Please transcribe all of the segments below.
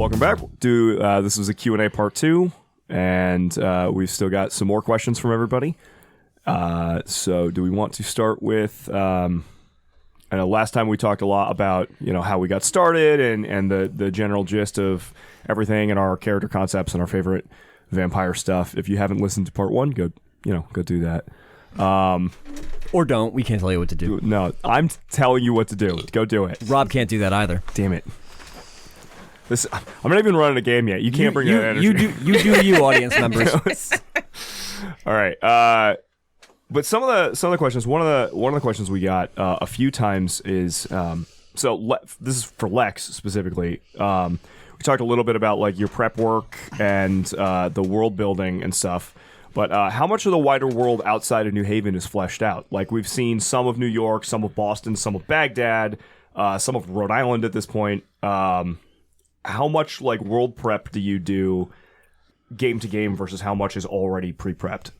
Welcome back. This was a Q&A part 2, and we've still got some more questions from everybody. So do we want to start with... I know last time we talked a lot about, how we got started and the general gist of everything and our character concepts and our favorite vampire stuff. If you haven't listened to part 1, go do that. Or don't. We can't tell you what to do. No, I'm telling you what to do. Go do it. Rob can't do that either. Damn it. I'm not even running a game yet. You can't bring that energy. You do, audience members. All right. But some of the questions, one of the questions we got a few times is this is for Lex specifically. We talked a little bit about like your prep work and the world building and stuff. But how much of the wider world outside of New Haven is fleshed out? Like we've seen some of New York, some of Boston, some of Baghdad, some of Rhode Island at this point. How much like world prep do you do game to game versus how much is already pre-prepped?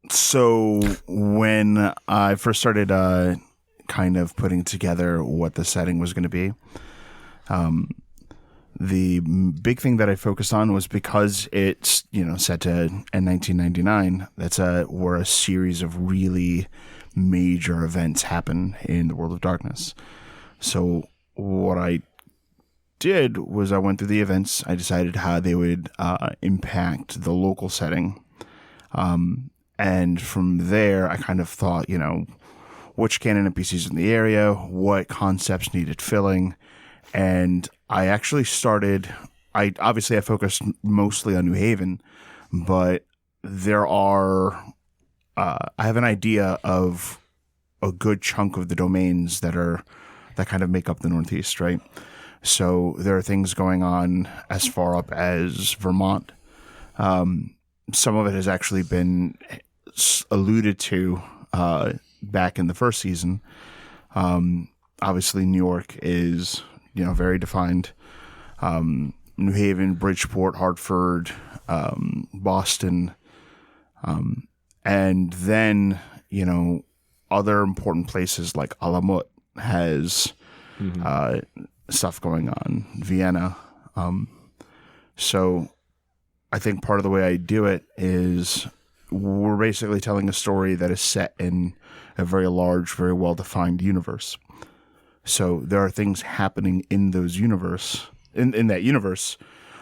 So when I first started kind of putting together what the setting was going to be, the big thing that I focused on was because it's, set to in 1999, where a series of really major events happen in the world of darkness. So what I did was I went through the events. I decided how they would impact the local setting. And from there, I kind of thought, which canon NPCs in the area, what concepts needed filling. And I actually I focused mostly on New Haven, but I have an idea of a good chunk of the domains that kind of make up the Northeast, right? So there are things going on as far up as Vermont. Some of it has actually been alluded to back in the first season. Obviously, New York is, very defined. New Haven, Bridgeport, Hartford, Boston, and then, other important places like Alamut has stuff going on, Vienna. So I think part of the way I do it is we're basically telling a story that is set in a very large, very well-defined universe. So there are things happening in those universe, in that universe,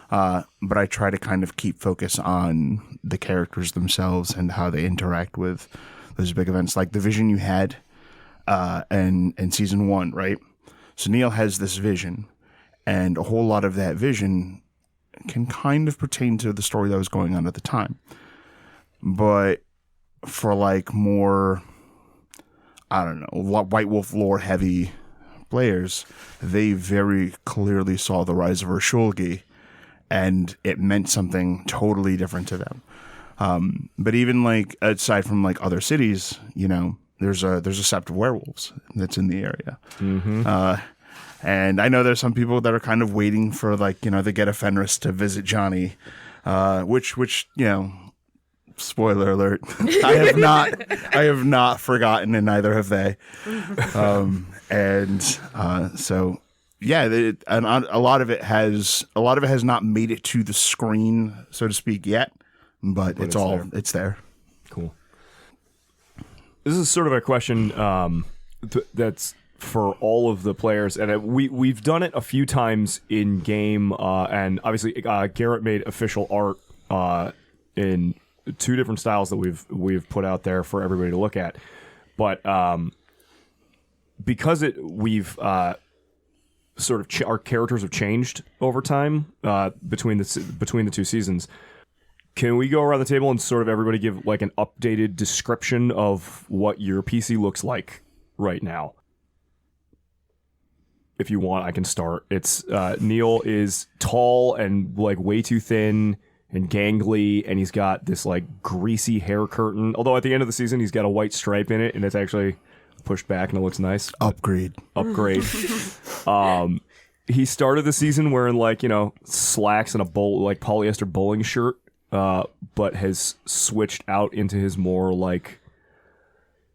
but I try to kind of keep focus on the characters themselves and how they interact with those big events, like the vision you had in season 1, right? So Neil has this vision, and a whole lot of that vision can kind of pertain to the story that was going on at the time. But for like more, I don't know, White Wolf lore heavy players, they very clearly saw the rise of Urshulgi, and it meant something totally different to them. But even like aside from like other cities, there's a sept of werewolves that's in the area. Mm-hmm. And I know there's some people that are kind of waiting for like, the Get a Fenris to visit Johnny, which, spoiler alert, I have not forgotten, and neither have they. So yeah, and a lot of it has not made it to the screen, so to speak, yet, but it's there. Cool. This is sort of a question that's for all of the players, and we've done it a few times in game, and obviously Garrett made official art in 2 different styles that we've put out there for everybody to look at, but because we've sort of our characters have changed over time between the 2 seasons. Can we go around the table and sort of everybody give like an updated description of what your PC looks like right now? If you want, I can start. It's Neil is tall and like way too thin and gangly, and he's got this like greasy hair curtain. Although at the end of the season, he's got a white stripe in it, and it's actually pushed back and it looks nice. Upgrade. He started the season wearing like slacks and a polyester bowling shirt, but has switched out into his more like,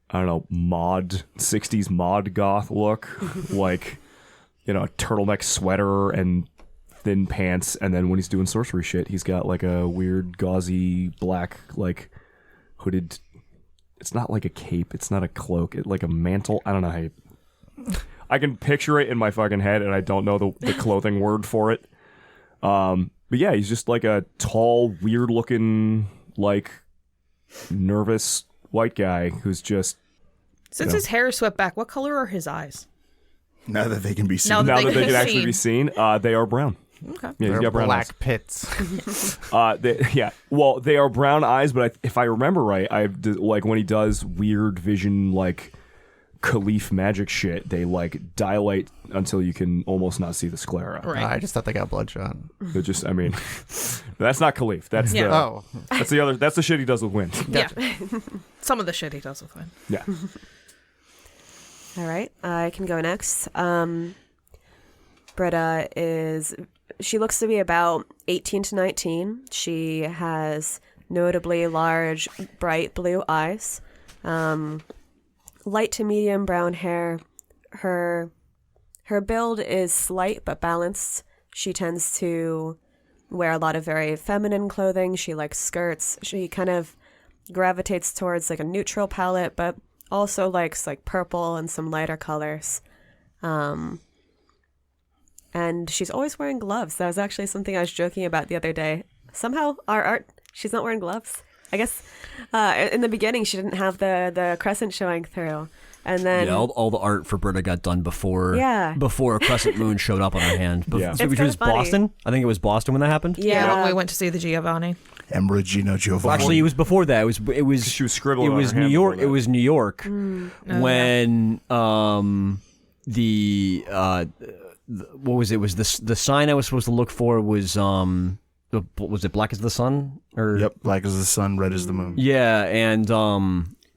I don't know, 60s mod goth look, like, a turtleneck sweater and thin pants, and then when he's doing sorcery shit, he's got like a weird gauzy black like hooded. It's not like a cape. It's not a cloak. It's like a mantle. I don't know how you... I can picture it in my fucking head, and I don't know the clothing word for it. But yeah, he's just like a tall, weird-looking, like, nervous white guy who's just... Since his hair is swept back, what color are his eyes? Now that they can be seen. Now Now that they can actually be seen, they are brown. Okay. Yeah, he's got brown black eyes. pits. Well, they are brown eyes, but if I remember right, like when he does weird vision, like Caliph magic shit, they like dilate until you can almost not see the sclera. Right. I just thought they got bloodshot. They're just, I mean, that's not Caliph. That's that's the other. That's the shit he does with Wynn. Yeah. Some of the shit he does with Wynn. Yeah. All right, I can go next. Britta she looks to be about 18 to 19. She has notably large, bright blue eyes, light to medium brown hair. Her build is slight but balanced. She tends to wear a lot of very feminine clothing. She likes skirts. She kind of gravitates towards like a neutral palette, but also likes like purple and some lighter colors. And she's always wearing gloves. That was actually something I was joking about the other day. Somehow, our art, she's not wearing gloves. I guess in the beginning, she didn't have the crescent showing through. And then all the art for Britta got done before a crescent moon showed up on her hand. Yeah. So which was Boston. I think it was Boston when that happened. Yeah, when we went to see the Giovanni. And Regina Giovanni. Actually, it was before that. It was She was scribbling It on was her New hand York. before It was New York when what was it? It was the sign I was supposed to look for was it Black as the Sun or Yep, black as the sun, red as the moon. yeah, and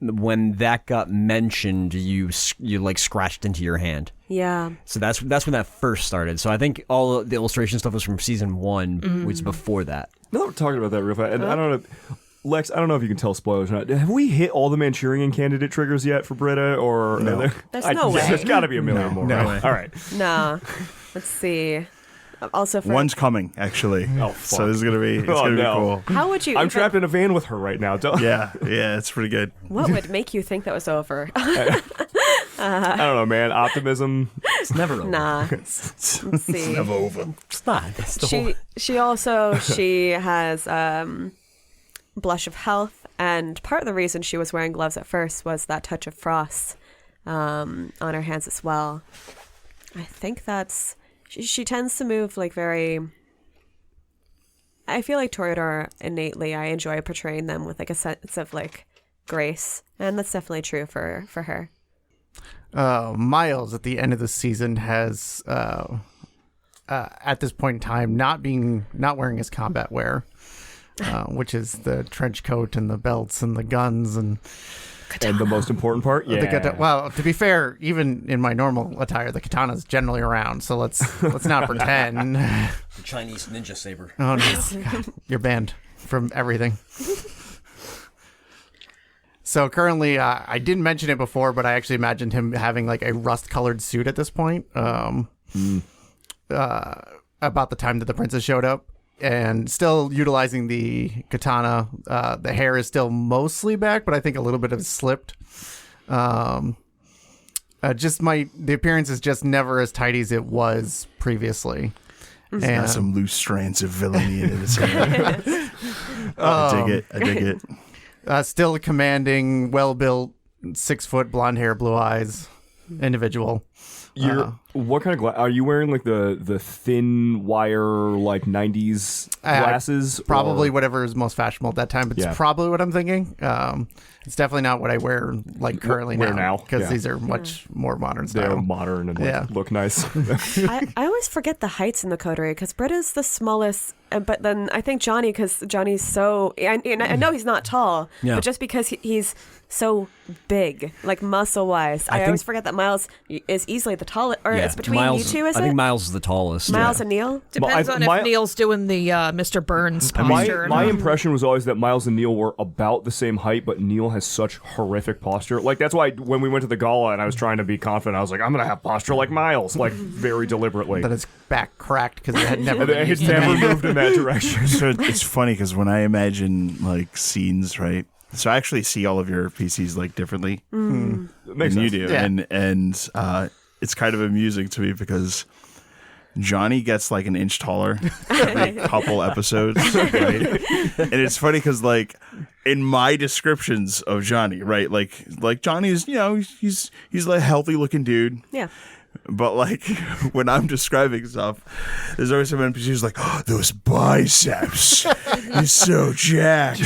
when that got mentioned, you like scratched into your hand. yeah, So that's when that first started. So I think all the illustration stuff was from season 1, which was before that. No, we're talking about that real fast. And I don't know, Lex, I don't know if you can tell spoilers or not. Have we hit all the Manchurian candidate triggers yet for Britta? Or No. There's no way. There's got to be a million more. No. Right? All right. nah. Let's see. Also, for One's coming, actually. Oh, fuck. So this is gonna be Oh, be no. cool. how would you? I'm even- trapped in a van with her right now. Yeah, it's pretty good. What would make you think that was over? I don't know, man. Optimism. It's never over. Nah. Let's see. Never over. It's not. It's the whole... She has blush of health, and part of the reason she was wearing gloves at first was that touch of frost on her hands as well. I think that's she tends to move like very. I feel like Toreador innately, I enjoy portraying them with like a sense of like grace, and that's definitely true for her. Miles at the end of the season has at this point in time not wearing his combat wear, which is the trench coat and the belts and the guns and And the most important part, well, to be fair, even in my normal attire, the katana's generally around, so let's not pretend. The Chinese ninja saber. Oh no, God, you're banned from everything. So currently, I didn't mention it before, but I actually imagined him having like a rust-colored suit at this point. About the time that the princess showed up, and still utilizing the katana. The hair is still mostly back, but I think a little bit of it slipped. The appearance is just never as tidy as it was previously. It's got some loose strands of villainy in it. I dig it. Still a commanding, well-built, 6-foot, blonde hair, blue eyes individual. What kind of are you wearing? Like the thin wire, like 90s glasses? Probably whatever is most fashionable at that time. But it's probably what I'm thinking. It's definitely not what I wear like currently now. Because these are much more modern style. They're modern and look nice. I always forget the heights in the coterie because Britta's the smallest, but then I think Johnny, because Johnny's so, and I know he's not tall, but just because he's so big, like muscle-wise, I always forget that Miles is easily the tallest, or It's between Miles, you two, is I think it? Miles is the tallest. Miles and Neil? Depends on if Neil's doing the Mr. Burns posture. My impression was always that Miles and Neil were about the same height, but Neil has such horrific posture. Like, that's why when we went to the gala and I was trying to be confident, I was like, I'm going to have posture like Miles, like, very deliberately. That his back cracked because it had never been It's used. never moved in that direction. So it's funny because when I imagine like scenes, right? So I actually see all of your PCs like differently It makes than you sense. do, Yeah. and it's kind of amusing to me because Johnny gets like an inch taller every couple episodes, right? And it's funny because like in my descriptions of Johnny, right, like Johnny's, he's like a healthy looking dude. Yeah. But like when I'm describing stuff, there's always some NPC who's like, oh, those biceps, he's so jacked.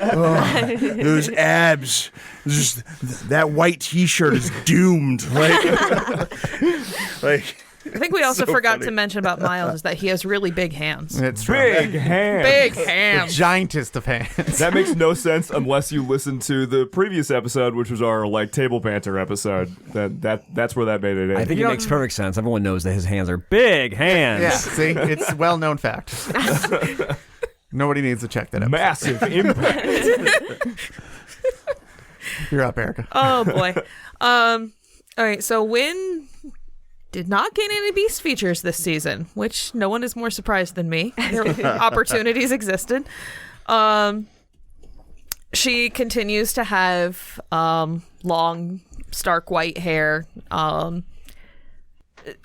Oh, those abs, just that white T-shirt is doomed. Like I think we also So forgot funny. to mention about Miles is that he has really big hands. It's true. Big hand. Big The hands. giantest of hands. That makes no sense unless you listen to the previous episode, which was our like table banter episode. That's where that made it in. I think it makes perfect sense. Everyone knows that his hands are big hands. Yeah, see, it's a well-known fact. Nobody needs to check that out. massive impact. You're up, Erika. Oh boy. All right. So Wynn did not get any beast features this season, which no one is more surprised than me. Opportunities existed. She continues to have long, stark white hair.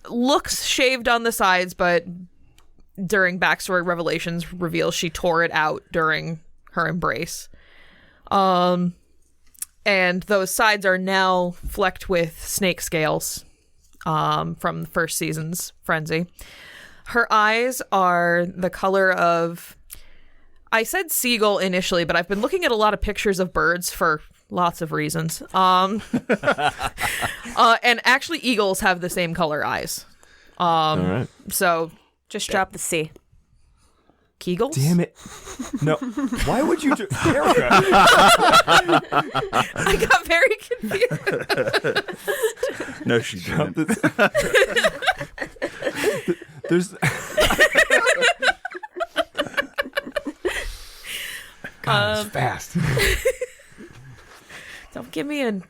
Looks shaved on the sides, but during backstory revelations reveals she tore it out during her embrace. And those sides are now flecked with snake scales from the first season's Frenzy. Her eyes are the color of... I said seagull initially, but I've been looking at a lot of pictures of birds for lots of reasons. And actually eagles have the same color eyes. All right. So, Just drop the C. Kegels? Damn it. No. Why would you do... Erika. I got very confused. no, she didn't. There's... God, it's fast. Don't give me an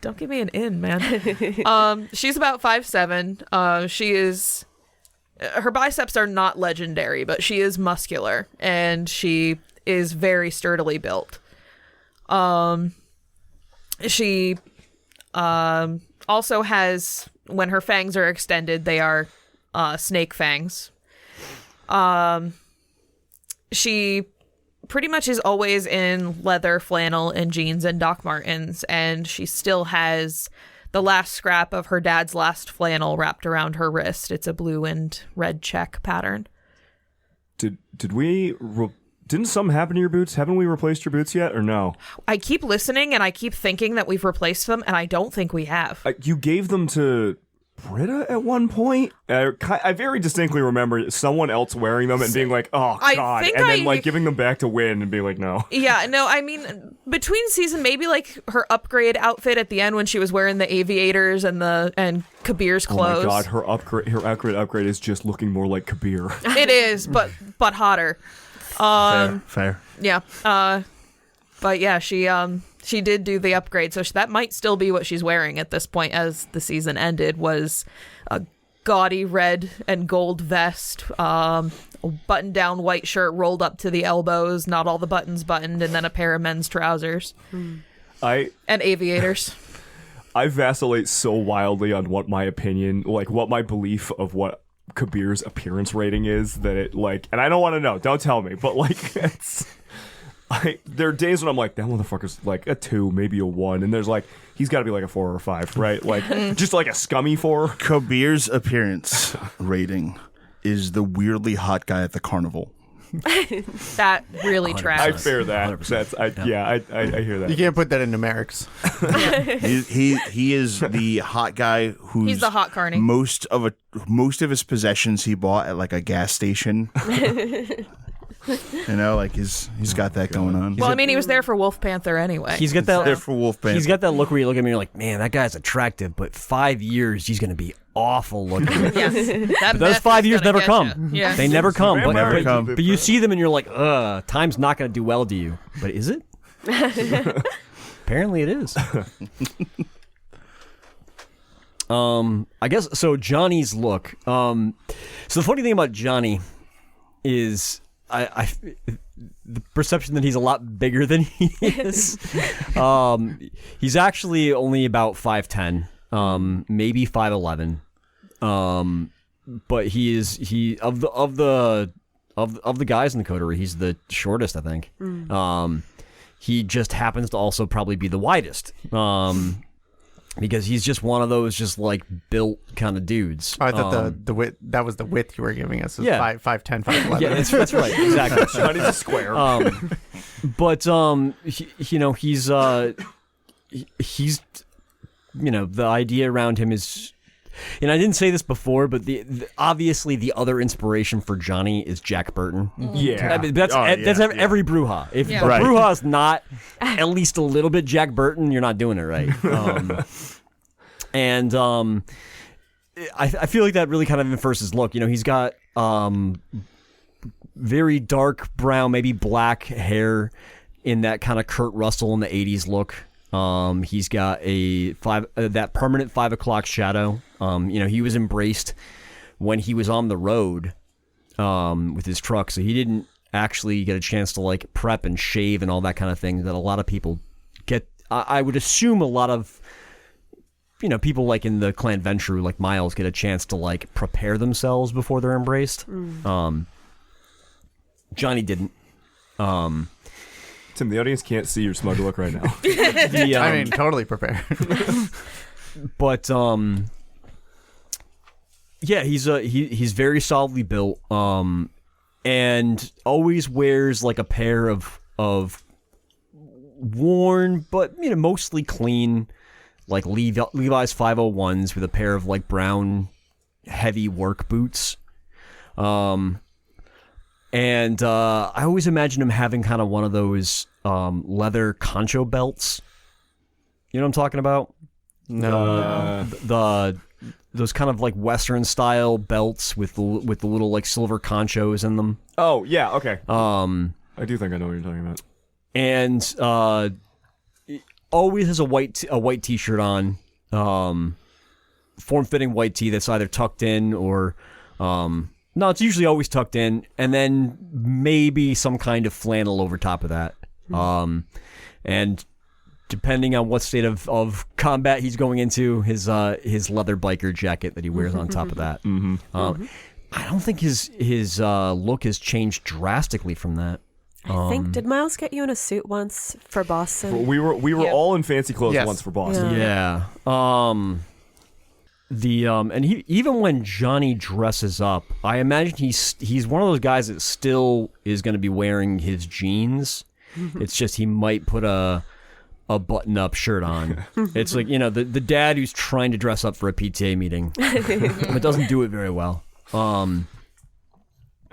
in, man. She's about 5'7". She is... Her biceps are not legendary, but she is muscular, and she is very sturdily built. She also has, when her fangs are extended, they are snake fangs. She pretty much is always in leather, flannel, and jeans and Doc Martens, and she still has the last scrap of her dad's last flannel wrapped around her wrist. It's a blue and red check pattern. Did we... Didn't something happen to your boots? Haven't we replaced your boots yet, or no? I keep listening, and I keep thinking that we've replaced them, and I don't think we have. You gave them to Britta at one point? I very distinctly remember someone else wearing them and being like, oh, I God. think And then, I- giving them back to Wynn and being like, no. Yeah, no, I mean, between season, maybe like her upgrade outfit at the end when she was wearing the aviators and Kabir's clothes. Oh, my God. Her upgrade is just looking more like Kabir. It is, but hotter. Fair. Yeah. But yeah, she did do the upgrade, so that might still be what she's wearing at this point as the season ended, was a gaudy red and gold vest, a button-down white shirt rolled up to the elbows, not all the buttons buttoned, and then a pair of men's trousers. And aviators. I vacillate so wildly on what my opinion, what my belief of what Kabir's appearance rating is, that it, and I don't want to know, don't tell me, but, there are days when I'm like, that motherfucker's like a 2, maybe a 1, and there's he's got to be like a 4 or a 5, right? Just like a scummy 4. Kabir's appearance rating is the weirdly hot guy at the carnival. That really 100%. tracks. I fear that. 100%. I hear that. You can't put that in numerics. He is the hot guy who's He's the hot carny. most of his possessions he bought at a gas station. You know, like he's got that going on. Well, I mean, he was there for Wolf Panther anyway. He's got that. there for Wolf Panther. He's got that look where you look at me and you're like, man, that guy's attractive, but 5 years he's going to be awful looking. That But those 5 years never come. Yeah. They never come. Never come. But you see them and you're like, time's not going to do well to you. But is it? Apparently it is. I guess so. Johnny's look. So the funny thing about Johnny is the perception that he's a lot bigger than he is. He's actually only about 5'10", maybe 5'11". But he of the guys in the coterie, he's the shortest, I think. He just happens to also probably be the widest. Because he's just one of those just like built kind of dudes. Oh, I thought the width, that was the width you were giving us. Was Yeah. 5'10", 5'11". Yeah, that's right. Exactly. Johnny's a square. But he's the idea around him is, and I didn't say this before, but obviously the other inspiration for Johnny is Jack Burton. Yeah. I mean, that's every Brouhaha. If Yeah. a Right. Brouhaha is not at least a little bit Jack Burton, you're not doing it right. I feel like that really kind of infers his look. He's got very dark brown, maybe black hair in that kind of Kurt Russell in the 80s look. He's got that permanent 5 o'clock shadow. He was embraced when he was on the road with his truck, so he didn't actually get a chance to like prep and shave and all that kind of thing that a lot of people get. I would assume a lot of people like in the Clan Ventrue, like Miles, get a chance to like prepare themselves before they're embraced. Johnny didn't. Tim, the audience can't see your smug look right now. I mean, totally prepared. But yeah, he's very solidly built, and always wears like a pair of worn but mostly clean like Levi's 501s with a pair of like brown heavy work boots. And I always imagine him having kind of one of those leather concho belts. You know what I'm talking about? No. Those kind of like Western style belts with the little like silver conchos in them. Oh, yeah, okay. I do think I know what you're talking about. And always has a white t-shirt on, form-fitting white tee that's either tucked in or no, it's usually always tucked in, and then maybe some kind of flannel over top of that. And depending on what state of combat he's going into, his leather biker jacket that he wears on top of that. I don't think his look has changed drastically from that. I think, did Miles get you in a suit once for Boston? We were all in fancy clothes Yes. once for Boston. Yeah. And he, even when Johnny dresses up, I imagine he's one of those guys that still is going to be wearing his jeans. It's just he might put a button-up shirt on. It's like, the dad who's trying to dress up for a PTA meeting, but doesn't do it very well.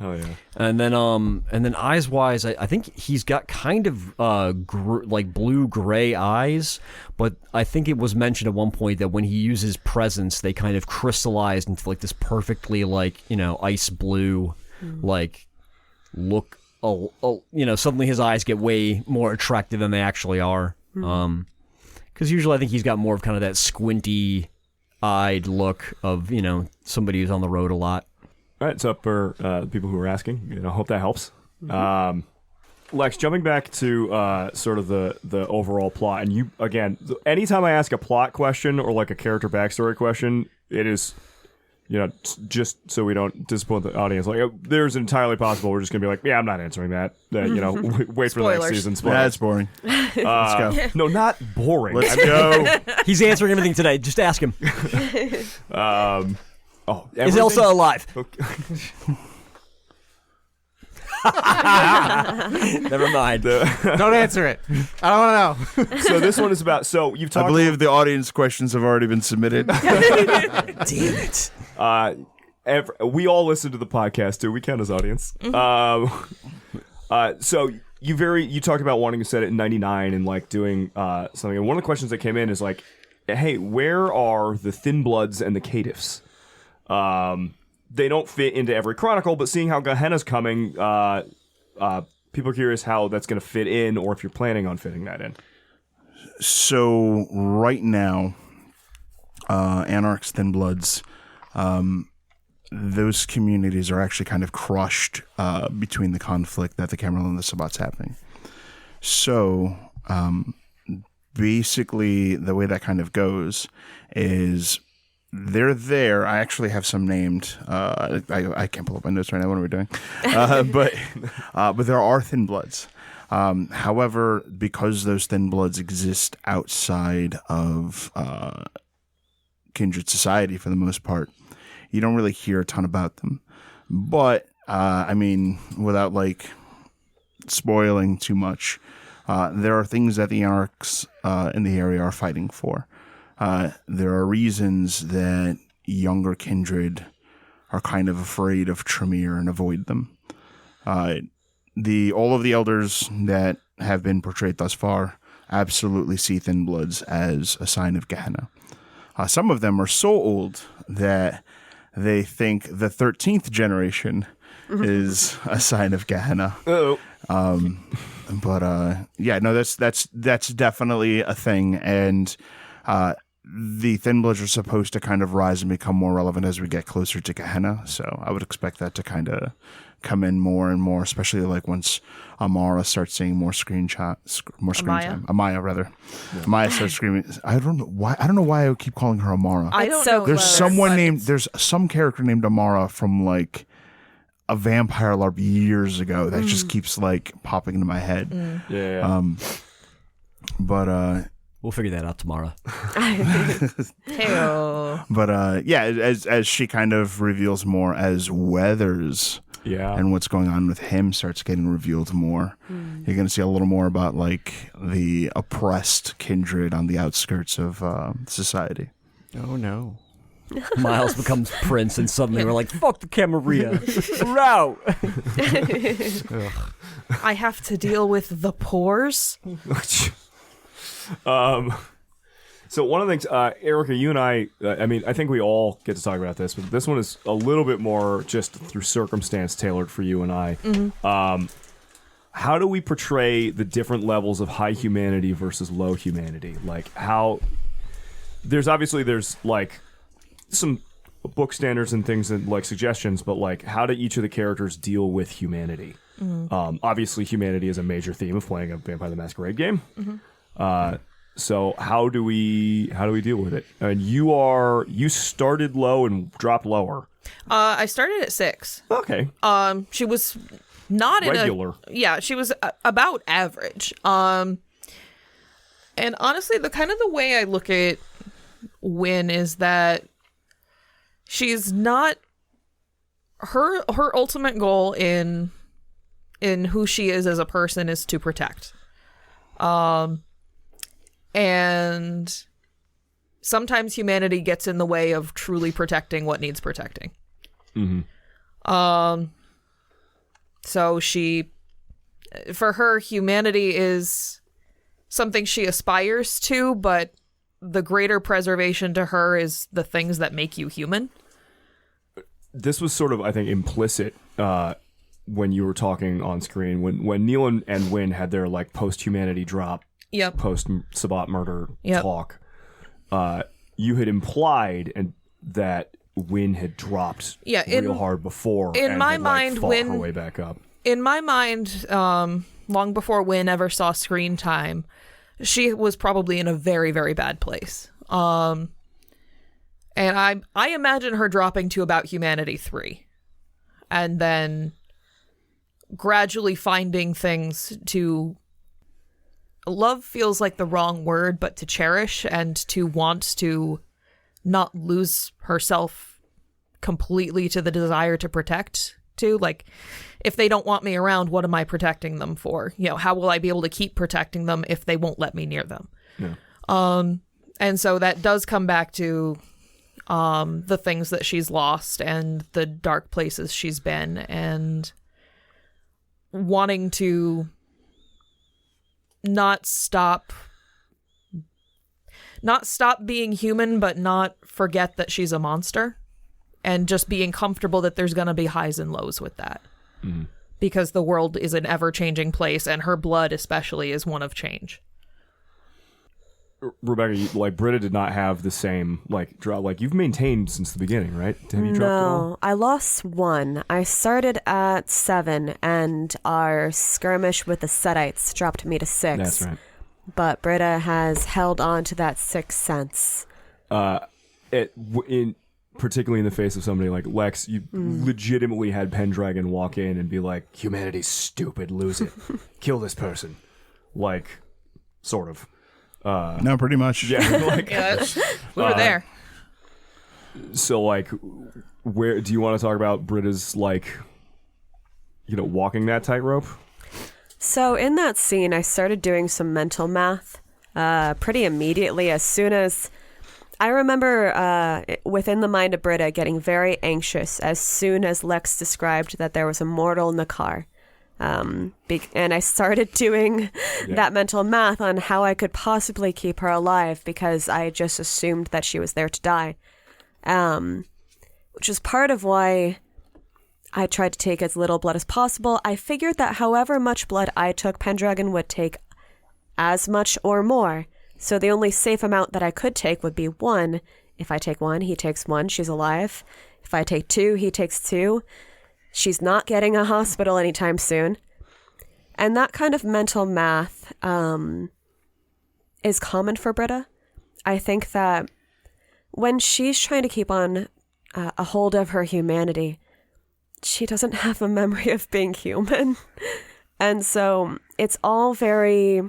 Oh yeah. And then eyes-wise, I think he's got kind of like blue-gray eyes, but I think it was mentioned at one point that when he uses presence, they kind of crystallized into like this perfectly like ice blue, like look. Suddenly his eyes get way more attractive than they actually are. Because usually I think he's got more of kind of that squinty-eyed look of somebody who's on the road a lot. All right, so for the people who are asking, I hope that helps. Lex, jumping back to sort of the overall plot, and you, again, anytime I ask a plot question or like a character backstory question, it is, just so we don't disappoint the audience. Like, there's entirely possible we're just going to be like, yeah, I'm not answering that. Wait for the next Spoilers. season. That's boring. Let's go. No, not boring. Let's go. He's answering everything today. Just ask him. Is everything- Elsa alive? Okay. Never mind. Don't answer it. I don't want to know. So this one is about. So you've talked. I believe the audience questions have already been submitted. Damn it. We all listen to the podcast too. We count as audience. So you talked about wanting to set it in 99 and like doing something. And one of the questions that came in is like, hey, where are the Thin Bloods and the Caitiffs? They don't fit into every chronicle, but seeing how Gehenna's coming, people are curious how that's going to fit in, or if you're planning on fitting that in. So right now, Anarchs, Thin Bloods, those communities are actually kind of crushed between the conflict that the Camerel and the Sabbat's happening. So basically, the way that kind of goes is they're there. I actually have some named. I can't pull up my notes right now. What are we doing? But there are Thin Bloods. However, because those Thin Bloods exist outside of kindred society for the most part, you don't really hear a ton about them. But I mean, without like spoiling too much, there are things that the Anarchs in the area are fighting for. There are reasons that younger kindred are kind of afraid of Tremere and avoid them. All of the elders that have been portrayed thus far absolutely see Thin Bloods as a sign of Gehenna. Some of them are so old that they think the 13th generation is a sign of Gehenna. Oh. Yeah, no, that's definitely a thing, and the Thin Bloods are supposed to kind of rise and become more relevant as we get closer to Gehenna. So I would expect that to kind of come in more and more, especially like once Amara starts seeing more screen time. Amaya, rather. Yeah. Amaya starts screaming. I don't know why I keep calling her Amara. I don't so know. There's some character named Amara from like a vampire LARP years ago that just keeps like popping into my head. Yeah. We'll figure that out tomorrow. Hey-o. But yeah, as she kind of reveals more, as Weathers and what's going on with him starts getting revealed more, you're going to see a little more about like the oppressed kindred on the outskirts of society. Oh no. Miles becomes prince, and suddenly we're like, fuck the Camarilla. We're out. I have to deal with the pores. So one of the things, Erika, you and I mean, I think we all get to talk about this, but this one is a little bit more just through circumstance tailored for you and I. How do we portray the different levels of high humanity versus low humanity? Like how there's like some book standards and things and like suggestions, but like how do each of the characters deal with humanity? Obviously humanity is a major theme of playing a Vampire the Masquerade game. So how do we deal with it? And you started low and dropped lower. I started at 6. Okay. She was not regular. She was about average. And honestly, the way I look at Wynn is that she's not her ultimate goal in who she is as a person is to protect. And sometimes humanity gets in the way of truly protecting what needs protecting. So for her, humanity is something she aspires to, but the greater preservation to her is the things that make you human. This was sort of, I think, implicit when you were talking on screen, when Neil and Wynn had their like post-humanity drop. Yep. Post-Sabbat murder talk, you had implied that Wynn had dropped real hard before. In my mind, Wynn her way back up. In my mind, long before Wynn ever saw screen time, she was probably in a very, very bad place. And I imagine her dropping to about Humanity 3, and then gradually finding things to. Love feels like the wrong word, but to cherish and to want to not lose herself completely to the desire to protect too. Like, if they don't want me around, what am I protecting them for? How will I be able to keep protecting them if they won't let me near them? Yeah. And so that does come back to the things that she's lost and the dark places she's been, and wanting to not stop being human, but not forget that she's a monster, and just being comfortable that there's going to be highs and lows with that. Because the world is an ever-changing place, and her blood especially is one of change. Rebecca, like Britta did not have the same drop. Like you've maintained since the beginning, right? Have you dropped at all? No, I lost 1. I started at 7, and our skirmish with the Setites dropped me to 6. That's right. But Britta has held on to that 6th sense. Particularly in the face of somebody like Lex, you legitimately had Pendragon walk in and be like, "Humanity's stupid, lose it, kill this person," like, sort of. No, pretty much. Yeah, like, We were there. so like, where do you want to talk about Britta's walking that tightrope? So in that scene, I started doing some mental math pretty immediately. As soon as I remember within the mind of Britta getting very anxious as soon as Lex described that there was a mortal in the car. And I started doing that mental math on how I could possibly keep her alive, because I just assumed that she was there to die. Which is part of why I tried to take as little blood as possible. I figured that however much blood I took, Pendragon would take as much or more. So the only safe amount that I could take would be 1. If I take 1, he takes 1, she's alive. If I take 2, he takes 2. She's not getting a hospital anytime soon. And that kind of mental math is common for Britta. I think that when she's trying to keep on a hold of her humanity, she doesn't have a memory of being human. And so it's all very...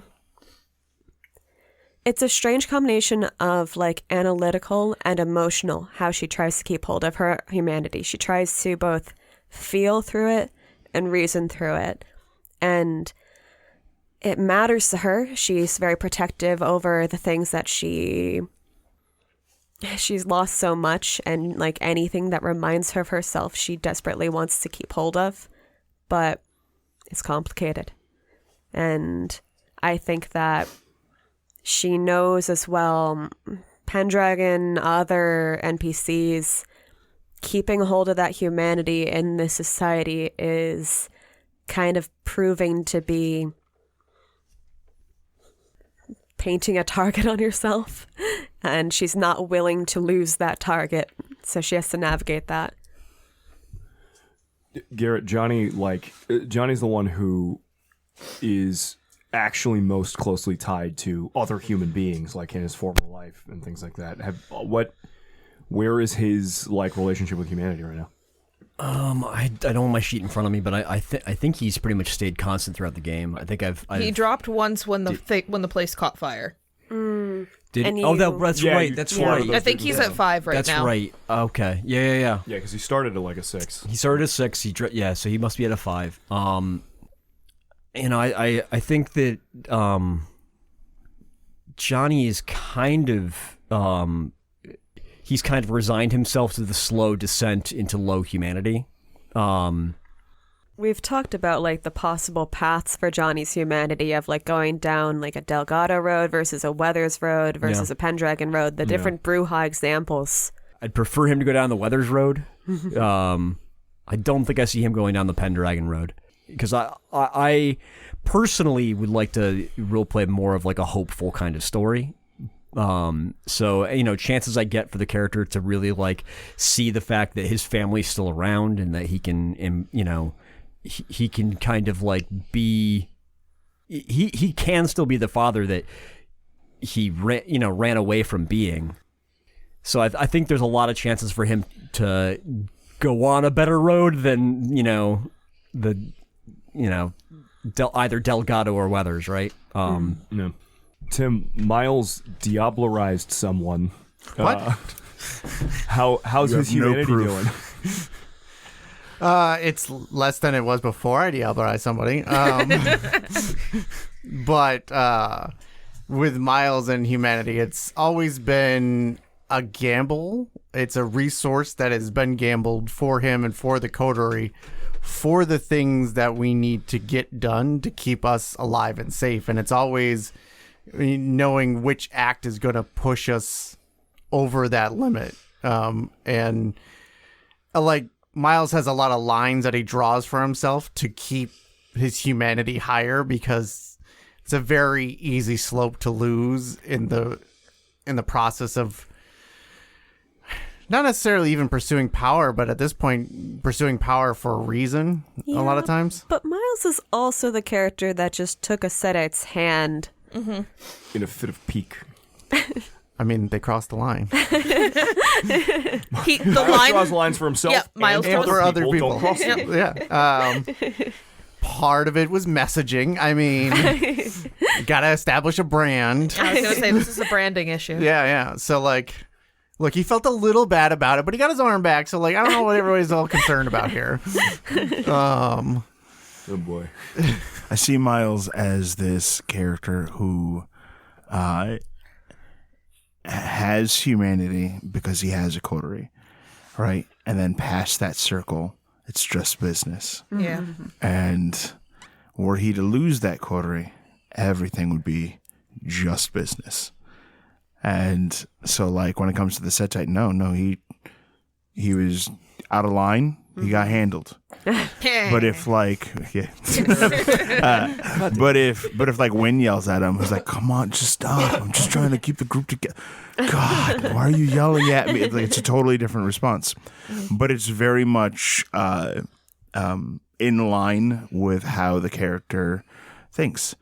It's a strange combination of analytical and emotional, how she tries to keep hold of her humanity. She tries to both feel through it and reason through it. And it matters to her. She's very protective over the things that she's lost so much, and anything that reminds her of herself, she desperately wants to keep hold of. But it's complicated. And I think that she knows as well, Pendragon, other NPCs, keeping a hold of that humanity in this society is kind of proving to be painting a target on yourself. And she's not willing to lose that target. So she has to navigate that. Garrett, Johnny's the one who is actually most closely tied to other human beings, like in his former life and things like that. Where is his relationship with humanity right now? I don't have my sheet in front of me, but I think he's pretty much stayed constant throughout the game. I think He dropped once when the place caught fire. That's Yeah, right. you That's tore right. those I think he's at 5 right That's now. right. Okay. Yeah. Yeah, because he started at a 6. He started at 6. So he must be at a 5. I think that Johnny is kind of he's kind of resigned himself to the slow descent into low humanity. We've talked about the possible paths for Johnny's humanity of going down a Delgado road versus a Weathers road versus a Pendragon road, the different Bruja examples. I'd prefer him to go down the Weathers road. I don't think I see him going down the Pendragon road, because I personally would like to roleplay more of a hopeful kind of story. So chances I get for the character to really see the fact that his family's still around, and that he can, he can kind of be, he can still be the father that he ran away from being. So I think there's a lot of chances for him to go on a better road than either Delgado or Weathers, right? No. Tim, Miles Diablerized someone. What? How's his have no humanity proof. doing? It's less than it was before I diablerized somebody. But with Miles and humanity, it's always been a gamble. It's a resource that has been gambled for him and for the coterie for the things that we need to get done to keep us alive and safe. And it's always knowing which act is going to push us over that limit. And like Miles has a lot of lines that he draws for himself to keep his humanity higher, because it's a very easy slope to lose in the process of not necessarily even pursuing power, but at this point pursuing power for a reason. A lot of times. But Miles is also the character that just took a Sedite's hand in a fit of pique. I mean, they crossed the line. The Miles line draws lines for himself. Yeah, Miles and draws- for other people. Don't cross them. Yeah. Part of it was messaging. I mean, gotta establish a brand. I was going to say, this is a branding issue. Yeah. So, like, look, he felt a little bad about it, but he got his arm back. So, like, I don't know what everybody's all concerned about here. Oh, boy. I see Miles as this character who has humanity because he has a coterie, right? And then past that circle, it's just business. Yeah. And were he to lose that coterie, everything would be just business. And so, like, when it comes to the set Titan, no, he was out of line. He got handled. But if like, but if like Wynn yells at him, he's like, "Come on, just stop! I'm just trying to keep the group together." God, why are you yelling at me? It's a totally different response, but it's very much in line with how the character thinks.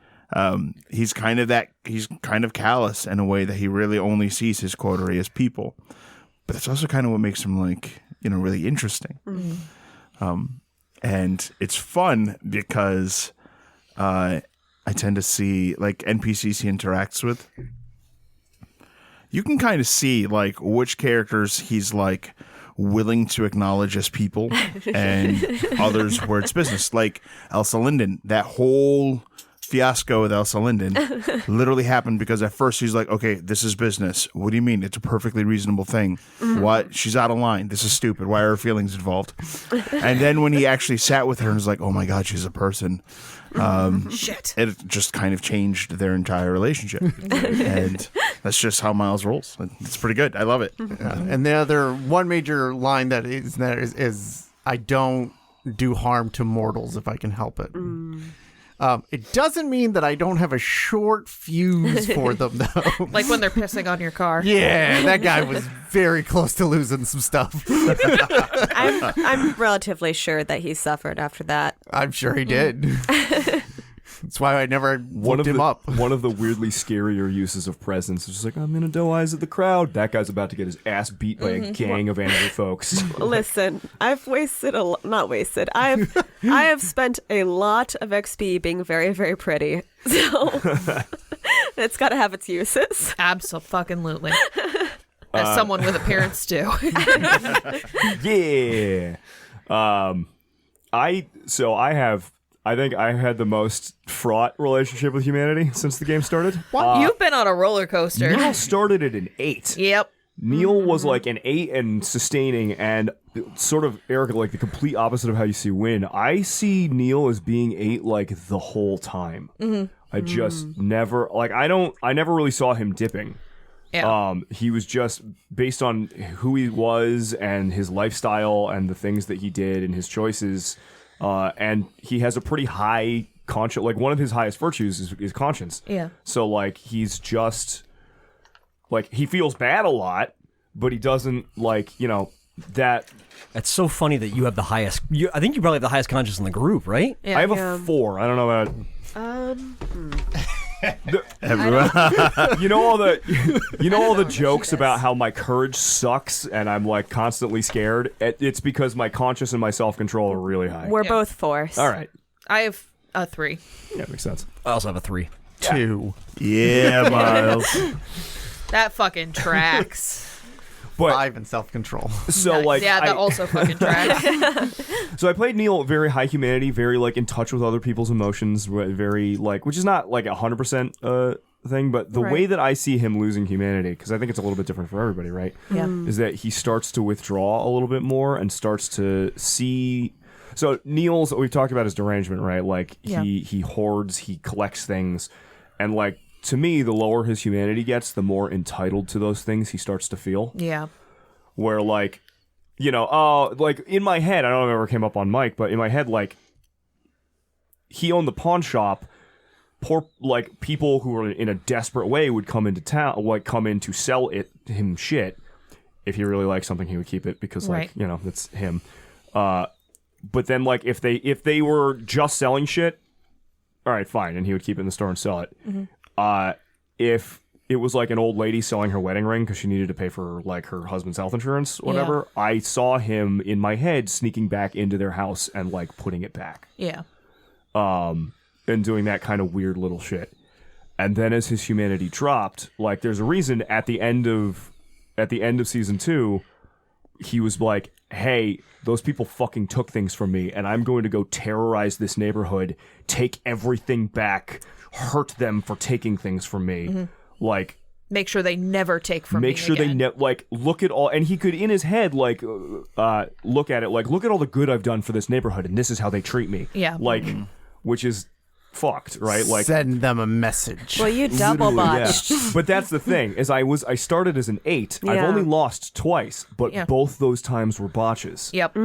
He's kind of callous in a way that he really only sees his coterie as people, but that's also kind of what makes him really interesting. And it's fun because I tend to see like NPCs he interacts with. You can kind of see like which characters he's like willing to acknowledge as people and others where it's business. Like Elsa Linden, that whole fiasco with Elsa Linden literally happened because at first he's like, okay, this is business. What do you mean? It's a perfectly reasonable thing. What? She's out of line. This is stupid. Why are her feelings involved? And then when he actually sat with her and was like, oh my God, she's a person. Shit. It just kind of changed their entire relationship. And that's just how Miles rolls. It's pretty good. I love it. And the other one major line that is I don't do harm to mortals if I can help it. It doesn't mean that I don't have a short fuse for them, though. Like when they're pissing on your car. Yeah, that guy was very close to losing some stuff. I'm relatively sure that he suffered after that. I'm sure he did. That's why I never looked him up. One of the weirdly scarier uses of presence is just like, I'm going to doe eyes at the crowd. That guy's about to get his ass beat by a gang of angry folks. Listen, I've wasted not wasted. I have spent a lot of XP being very, very pretty. So it's got to have its uses. Absolutely. As someone with appearance too. Yeah. I think I had the most fraught relationship with humanity since the game started. You've been on a roller coaster. Neil started at an 8. Yep. Neil was like an 8 and sustaining, and sort of, Erika, like the complete opposite of how you see Wynn. I see Neil as being 8 like the whole time. I just never, like, I never really saw him dipping. Yeah. He was just based on who he was and his lifestyle and the things that he did and his choices. And he has a pretty high conscience. Like, one of his highest virtues is conscience. Yeah. So, like, he's just, like, he feels bad a lot, but he doesn't, like, that. That's so funny that you have the highest. I think you probably have the highest conscience in the group, right? Yeah. I have a 4. I don't know about. Everyone. You know all the jokes about how my courage sucks and I'm like constantly scared. It's because my conscience and my self-control are really high. We're both force. All right. I have a 3. Yeah, makes sense. I also have a 3. 2. Yeah, Miles. That fucking tracks. But 5 in self-control. so Nice. like yeah, that also fucking tracks. So I played Neil very high humanity, very like in touch with other people's emotions, very like, which is not like 100% thing, but the way that I see him losing humanity, because I think it's a little bit different for everybody, right? Yeah. Is that he starts to withdraw a little bit more and starts to see. So Niels, we've talked about his derangement, right? Like Yeah. he hoards, he collects things, and like to me, the lower his humanity gets, the more entitled to those things he starts to feel. Yeah. Where like, like in my head, I don't know if it ever came up on Mike, but in my head, like he owned the pawn shop. Poor like people who were in a desperate way would come into town, like come in to sell him shit. If he really liked something, he would keep it because like that's him. But then like if they were just selling shit, all right, fine, and he would keep it in the store and sell it. Mm-hmm. If it was like an old lady selling her wedding ring because she needed to pay for like her husband's health insurance, whatever, I saw him in my head sneaking back into their house and like putting it back. Yeah. And doing that kind of weird little shit. And then as his humanity dropped, like there's a reason at the end of season 2, he was like, hey, those people fucking took things from me, and I'm going to go terrorize this neighborhood, take everything back, hurt them for taking things from me. Mm-hmm. Like, make sure they never take from me. Make sure again. they like look at all, and he could in his head like look at it like, look at all the good I've done for this neighborhood, and this is how they treat me. Yeah, like, which is fucked, right? Like, send them a message. Well, you double botched. Yeah. But that's the thing is I started as an 8. Yeah. I've only lost twice, but both those times were botches. Yep.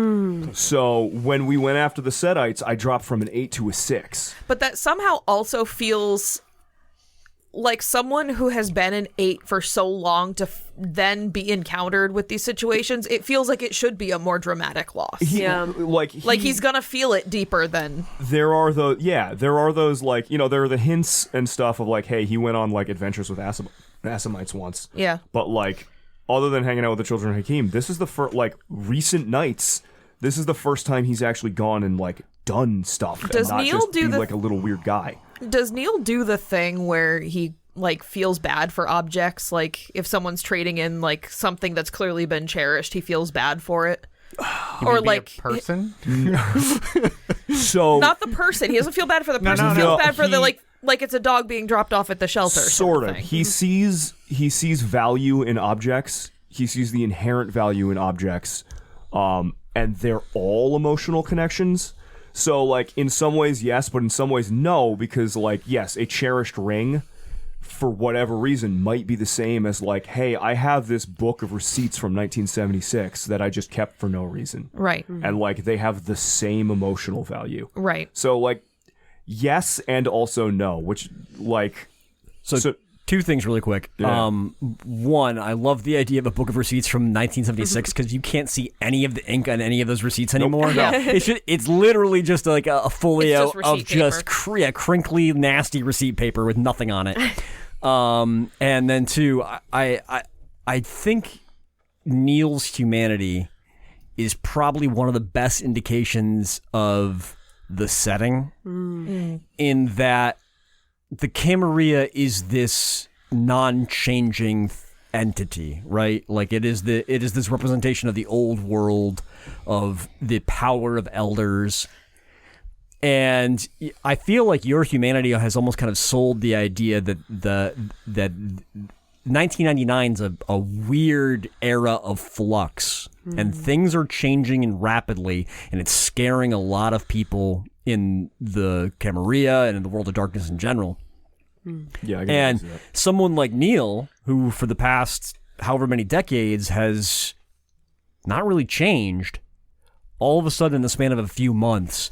So when we went after the Setites, I dropped from an 8 to a 6. But that somehow also feels like someone who has been an 8 for so long to then be encountered with these situations, it feels like it should be a more dramatic loss. Like he's gonna feel it deeper than. There are those like, there are the hints and stuff of like, hey, he went on like adventures with Assamites once. Yeah. But like, other than hanging out with the children of Hakim, this is the first, like, recent nights, this is the first time he's actually gone and like done stuff. Does and not Neil just do be like a little weird guy? Does Neil do the thing where he like feels bad for objects? Like if someone's trading in like something that's clearly been cherished, he feels bad for it. Or like a person. So not the person. He doesn't feel bad for the person. He feels bad for the like it's a dog being dropped off at the shelter. Sort of. He sees value in objects. He sees the inherent value in objects, and they're all emotional connections. So, like, in some ways, yes, but in some ways, no, because, like, yes, a cherished ring, for whatever reason, might be the same as, like, hey, I have this book of receipts from 1976 that I just kept for no reason. Right. And, like, they have the same emotional value. Right. So, like, yes and also no, which, like... So two things really quick. Yeah. One, I love the idea of a book of receipts from 1976 because you can't see any of the ink on any of those receipts anymore. No. It's literally just like a folio of just paper. crinkly, nasty receipt paper with nothing on it. And then two, I think Neil's humanity is probably one of the best indications of the setting in that the Camarilla is this non-changing entity, right? Like it is this representation of the old world, of the power of elders. And I feel like your humanity has almost kind of sold the idea that that 1999 is a weird era of flux, and things are changing and rapidly, and it's scaring a lot of people in the Camarilla and in the world of darkness in general. Yeah, I can and see that. someone like Neil, who for the past however many decades has not really changed, all of a sudden in the span of a few months,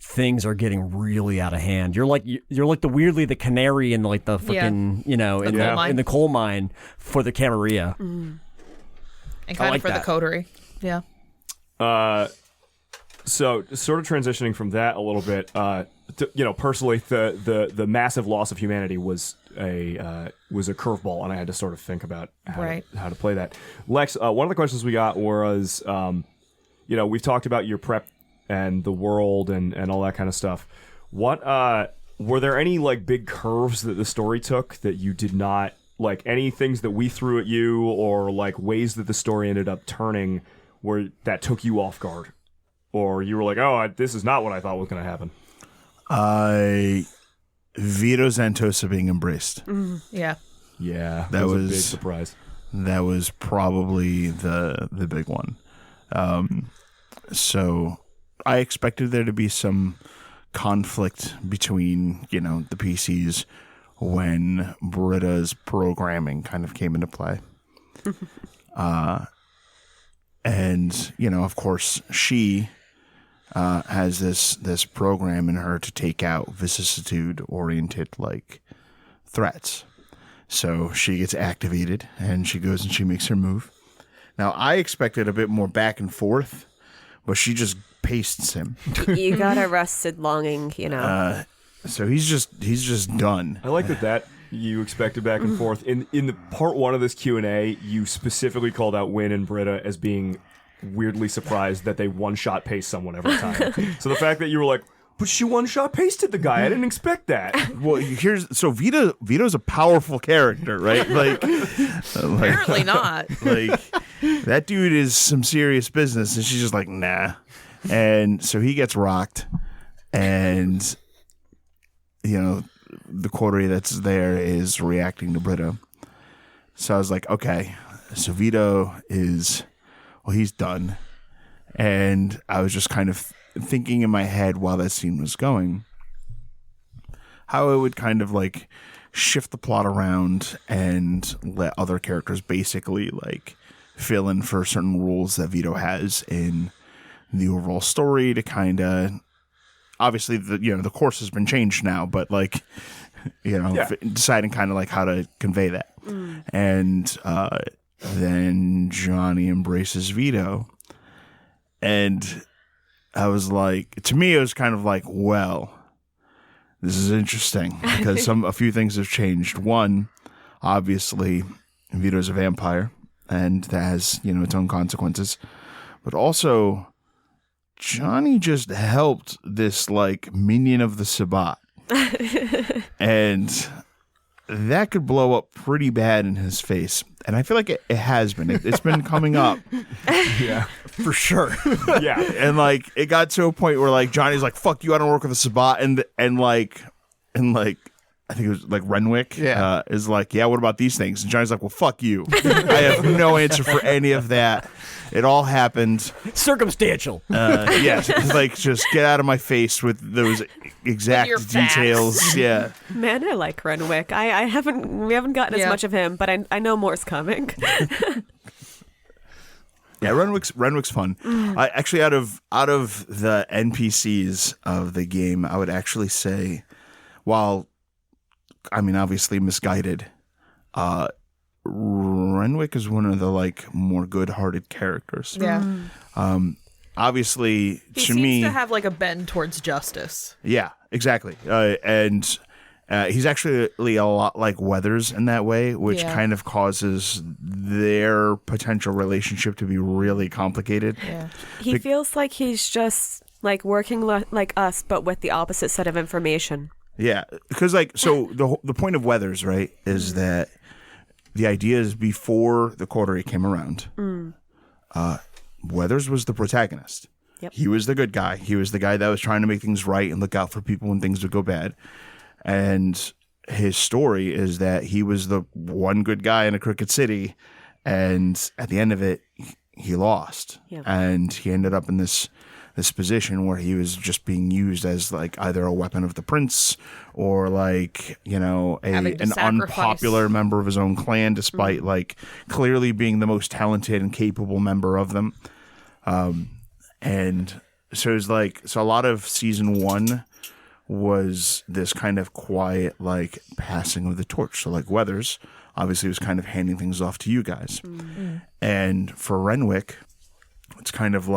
things are getting really out of hand. You're like the weirdly the canary in like the freaking in the coal mine for the Camarilla. And kind like of for that. the coterie. Yeah. So sort of transitioning from that a little bit, personally, the massive loss of humanity was a curveball, and I had to sort of think about how to play that. Lex, one of the questions we got was, we've talked about your prep and the world and all that kind of stuff. What were there any like big curves that the story took that you did not like? Any things that we threw at you, or like ways that the story ended up turning where that took you off guard? Or you were like, oh, this is not what I thought was going to happen. Vito Zantosa being embraced. Yeah. Yeah. That was a big surprise. That was probably the big one. So I expected there to be some conflict between, the PCs when Britta's programming kind of came into play. And, of course, she has this program in her to take out vicissitude-oriented, threats. So she gets activated, and she goes and she makes her move. Now, I expected a bit more back and forth, but she just pastes him. You got arrested longing, So he's just done. I like that you expected back and forth. In the part one of this Q&A, you specifically called out Wynn and Britta as being weirdly surprised that they one-shot paste someone every time. So the fact that you were like, but she one-shot pasted the guy. I didn't expect that. Well, Vito's a powerful character, right? Apparently not. That dude is some serious business, and she's just like, nah. And so he gets rocked, and the coterie that's there is reacting to Britta. So I was like, okay, so Vito is, he's done. And I was just kind of thinking in my head while that scene was going, how it would kind of shift the plot around and let other characters basically fill in for certain rules that Vito has in the overall story to kind of, obviously the course has been changed now, but deciding kind of how to convey that. And then Johnny embraces Vito, and I was like, to me, it was kind of well, this is interesting because a few things have changed. One, obviously, Vito's a vampire, and that has, its own consequences. But also, Johnny just helped this, minion of the Sabbat. And that could blow up pretty bad in his face. And I feel like it has been. It's been coming up. Yeah. For sure. Yeah. And it got to a point where Johnny's like, fuck you, I don't work with the Sabbat. And I think it was Renwick is yeah, what about these things? And Johnny's like, well, fuck you. I have no answer for any of that. It all happened. Circumstantial. Yes. Just get out of my face with those exact your facts. details. Yeah. Man, I like Renwick. We haven't gotten as much of him, but I know more's coming. Yeah, Renwick's fun. Actually, out of the NPCs of the game, I would actually say, while obviously misguided, Renwick is one of the more good-hearted characters. Yeah. Obviously, He to seems me, to have a bend towards justice. yeah, exactly, and he's actually a lot like Weathers in that way, which kind of causes their potential relationship to be really complicated. Yeah. He feels like he's just working like us, but with the opposite set of information. Yeah, because so the point of Weathers, right, is that the idea is before the coterie came around, Weathers was the protagonist. Yep. He was the good guy. He was the guy that was trying to make things right and look out for people when things would go bad. And his story is that he was the one good guy in a crooked city, and at the end of it, he lost. Yep. And he ended up in this position where he was just being used as either a weapon of the prince or an sacrifice. unpopular member of his own clan, despite clearly being the most talented and capable member of them. And so it was so a lot of season 1 was this kind of quiet passing of the torch. So Weathers obviously was kind of handing things off to you guys. Mm-hmm. And for Renwick, it's kind of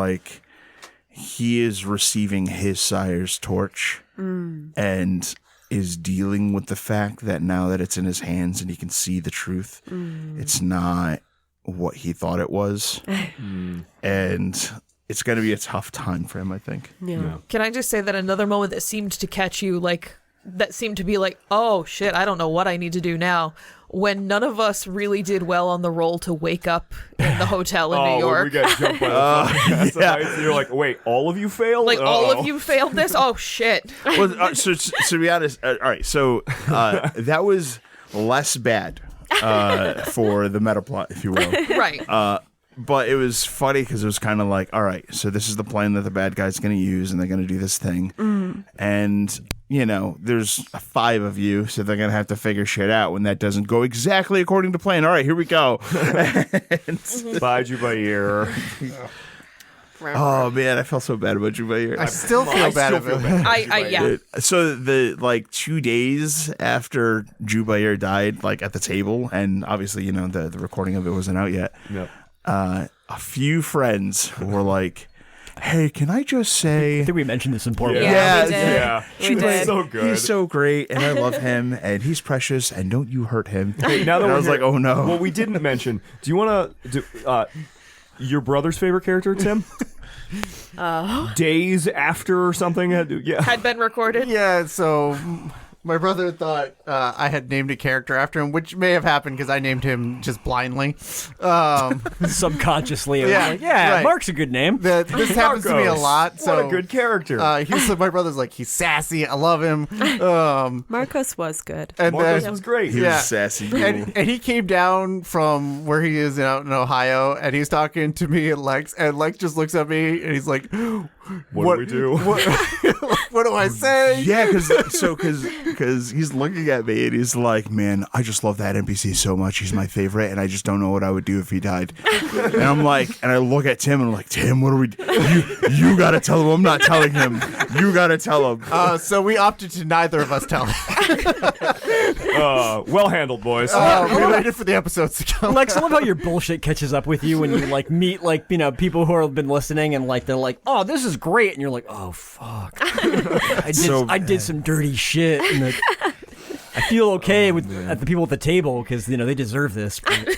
he is receiving his sire's torch and is dealing with the fact that now that it's in his hands and he can see the truth, it's not what he thought it was. And it's going to be a tough time for him, I think. Yeah. Can I just say that another moment that seemed to catch you, that seemed to be oh shit, I don't know what I need to do now, when none of us really did well on the roll to wake up in the hotel in New York. We got jumped by the fucking ass. You're like, wait, all of you failed? All of you failed this? Oh shit. Well, so to be honest, all right, so that was less bad for the meta plot, if you will. Right. But it was funny because it was kind of like, all right, so this is the plan that the bad guy's going to use, and they're going to do this thing. And, you know, there's 5 of you, so they're going to have to figure shit out when that doesn't go exactly according to plan. All right, here we go. Bye, Jubair. Oh, man, I felt so bad about Jubair. I still feel bad about it. Yeah. So the 2 days after Jubair died, like at the table, and obviously, you know, the recording of it wasn't out yet. Yep. A few friends were like, "Hey, can I just say?" I think we mentioned this in part one. Yeah, we did. Yeah. We did. So good. He's so great, and I love him, and he's precious, and don't you hurt him. Hey, now that And I we're was here- like, "Oh no!" Well, we didn't mention. Do you want to do your brother's favorite character, Tim? Days after or something? Yeah. Had been recorded. Yeah, so my brother thought I had named a character after him, which may have happened because I named him just blindly. Subconsciously, I was Yeah, like, yeah, right. Mark's a good name. This happens to me a Marcos. lot. So What a good character. my brother's like, he's sassy. I love him. Marcos was good. And Marcos then, was great. He yeah. was sassy. and he came down from where he is out in Ohio, and he's talking to me and Lex just looks at me and he's like, What do we do? What do I say? Yeah, because he's looking at me and he's like, "Man, I just love that NPC so much. He's my favorite, and I just don't know what I would do if he died." And I'm like, and I look at Tim and I'm like, "Tim, what do we? You got to tell him. I'm not telling him. You got to tell him." So we opted to neither of us tell him. Well handled, boys. We waited for the episodes to come. Lex, I love how your bullshit catches up with you when you like meet people who have been listening and like they're like, "Oh, this is great," and you're like, "Oh fuck, I did some dirty shit." And I feel okay at the people at the table because they deserve this. But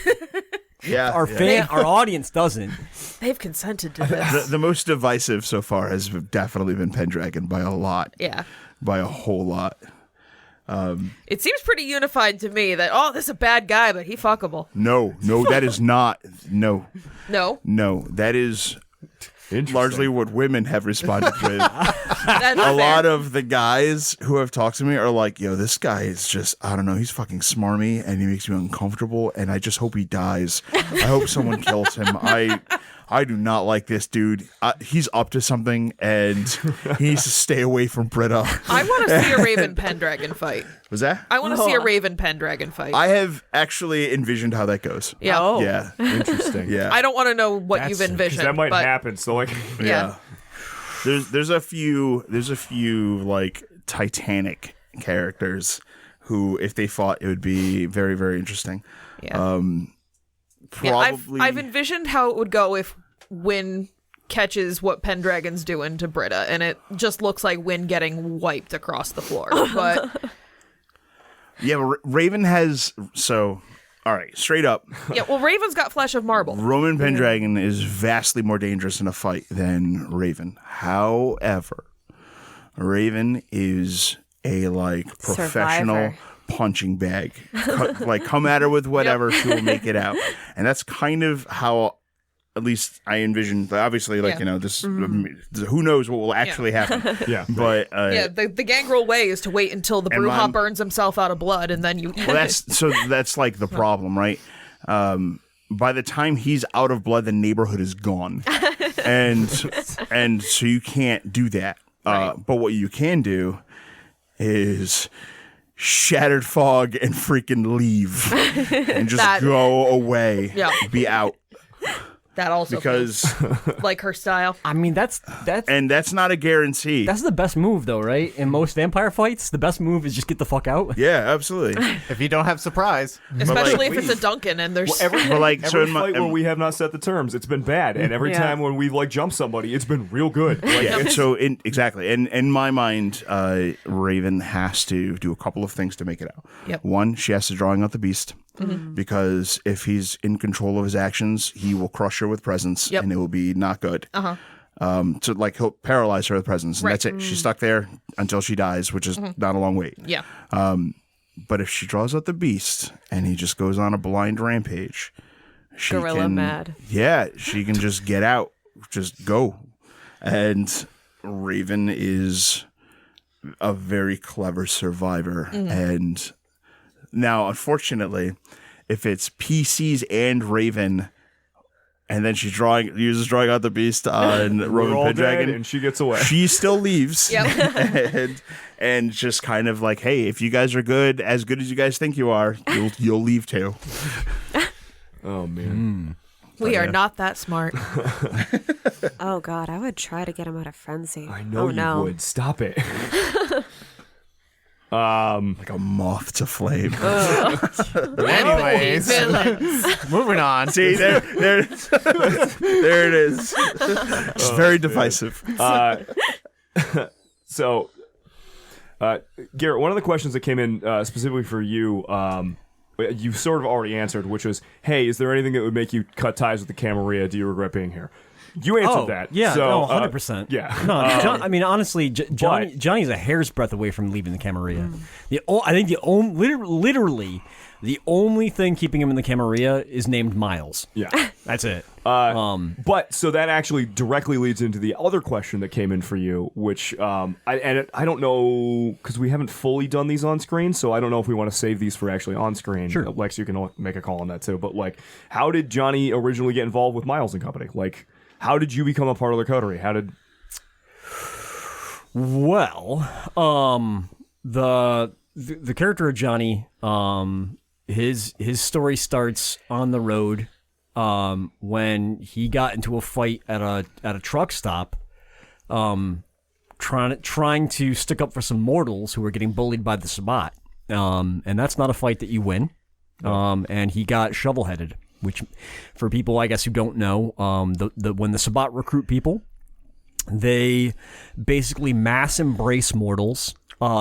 Yeah, our audience doesn't. They've consented to this. The most divisive so far has definitely been Pendragon by a lot. Yeah. By a whole lot. It seems pretty unified to me that, this is a bad guy, but he fuckable. No, that is not. No, No? that is Interesting. largely what women have responded with. That's A lot of the guys who have talked to me are like, "Yo, this guy is just, I don't know, he's fucking smarmy and he makes me uncomfortable and I just hope he dies. I hope someone kills him. I do not like this dude. He's up to something and he needs to stay away from Britta." I want to see a Raven Pendragon fight. Was that? I want to see a Raven Pendragon fight. I have actually envisioned how that goes. yeah. Oh. Yeah. Interesting. Yeah. I don't want to know what That's- you've 'cause envisioned. that might but happen. So like, Yeah. There's a few like Titanic characters who, if they fought, it would be very, very interesting. Yeah. Probably. I've envisioned how it would go if Wynn catches what Pendragon's doing to Britta, and it just looks like Wynn getting wiped across the floor. But Yeah, Raven has all right, straight up. yeah, well, Raven's got flesh of marble. Roman Pendragon is vastly more dangerous in a fight than Raven. However, Raven is a professional Survivor. punching bag. Come at her with whatever, she will make it out. And that's kind of how, at least I envision. Obviously, Yeah. this. Who knows what will actually happen? yeah. But Yeah, the gangrel way is to wait until the And Brujah mine- burns himself out of blood, and then you eat well, it. that's like the problem, right? By the time he's out of blood, the neighborhood is gone, and so you can't do that. But what you can do is shattered fog and freaking leave and just That- go away. Yeah. Be out. That also Because feels like her style. I mean, that's and that's not a guarantee. that's the best move though, right? In most vampire fights, the best move is just get the fuck out. Yeah, absolutely. If you don't have surprise. Especially if it's a Duncan and there's But so Every in my, fight where we have not set the terms, it's been bad, and every Yeah. time when we jump somebody, it's been real good. Like, yeah, so exactly. In my mind, Raven has to do a couple of things to make it out. Yep. One, she has to drawing out the beast because if he's in control of his actions, he will crush her with presence, Yep. and it will be not good. So he'll paralyze her with presence, and Right. that's it. She's stuck there until she dies, which is not a long wait. yeah. But if she draws out the beast and he just goes on a blind rampage, she Gorilla can, mad. Yeah, she can just get out, just go. And Raven is a very clever survivor. And now, unfortunately, if it's PCs and Raven And then she's uses drawing out the beast on We're Roman all dead, Pendragon, and she gets away. She still leaves. Yep. and just kind of like, hey, if you guys are as good as you guys think you are, you'll leave too. Oh man. We are not that smart. Oh God, I would try to get him out of frenzy. I know you no. would. Stop it. Like a moth to flame. Anyways, Villains. moving on. See, there it is. It's very divisive. So, Garrett, one of the questions that came in specifically for you, you sort of already answered, which was, hey, is there anything that would make you cut ties with the Camarilla? Do you regret being here? You answered that. Yeah, so, no, 100%. Yeah. No, I mean, honestly, Johnny's a hair's breadth away from leaving the Camarilla. I think literally the only thing keeping him in the Camarilla is named Miles. Yeah. That's it. But so that actually directly leads into the other question that came in for you, which I don't know, because we haven't fully done these on screen, so I don't know if we want to save these for actually on screen. Sure. Lex, you can make a call on that too. But like, how did Johnny originally get involved with Miles and Company? Like, how did you become a part of the coterie? How did? Well, the character of Johnny, his story starts on the road, when he got into a fight at a truck stop, trying to stick up for some mortals who were getting bullied by the Sabbat, and that's not a fight that you win, and he got shovel-headed. Which, for people, I guess, who don't know, when the Sabbat recruit people, they basically mass embrace mortals,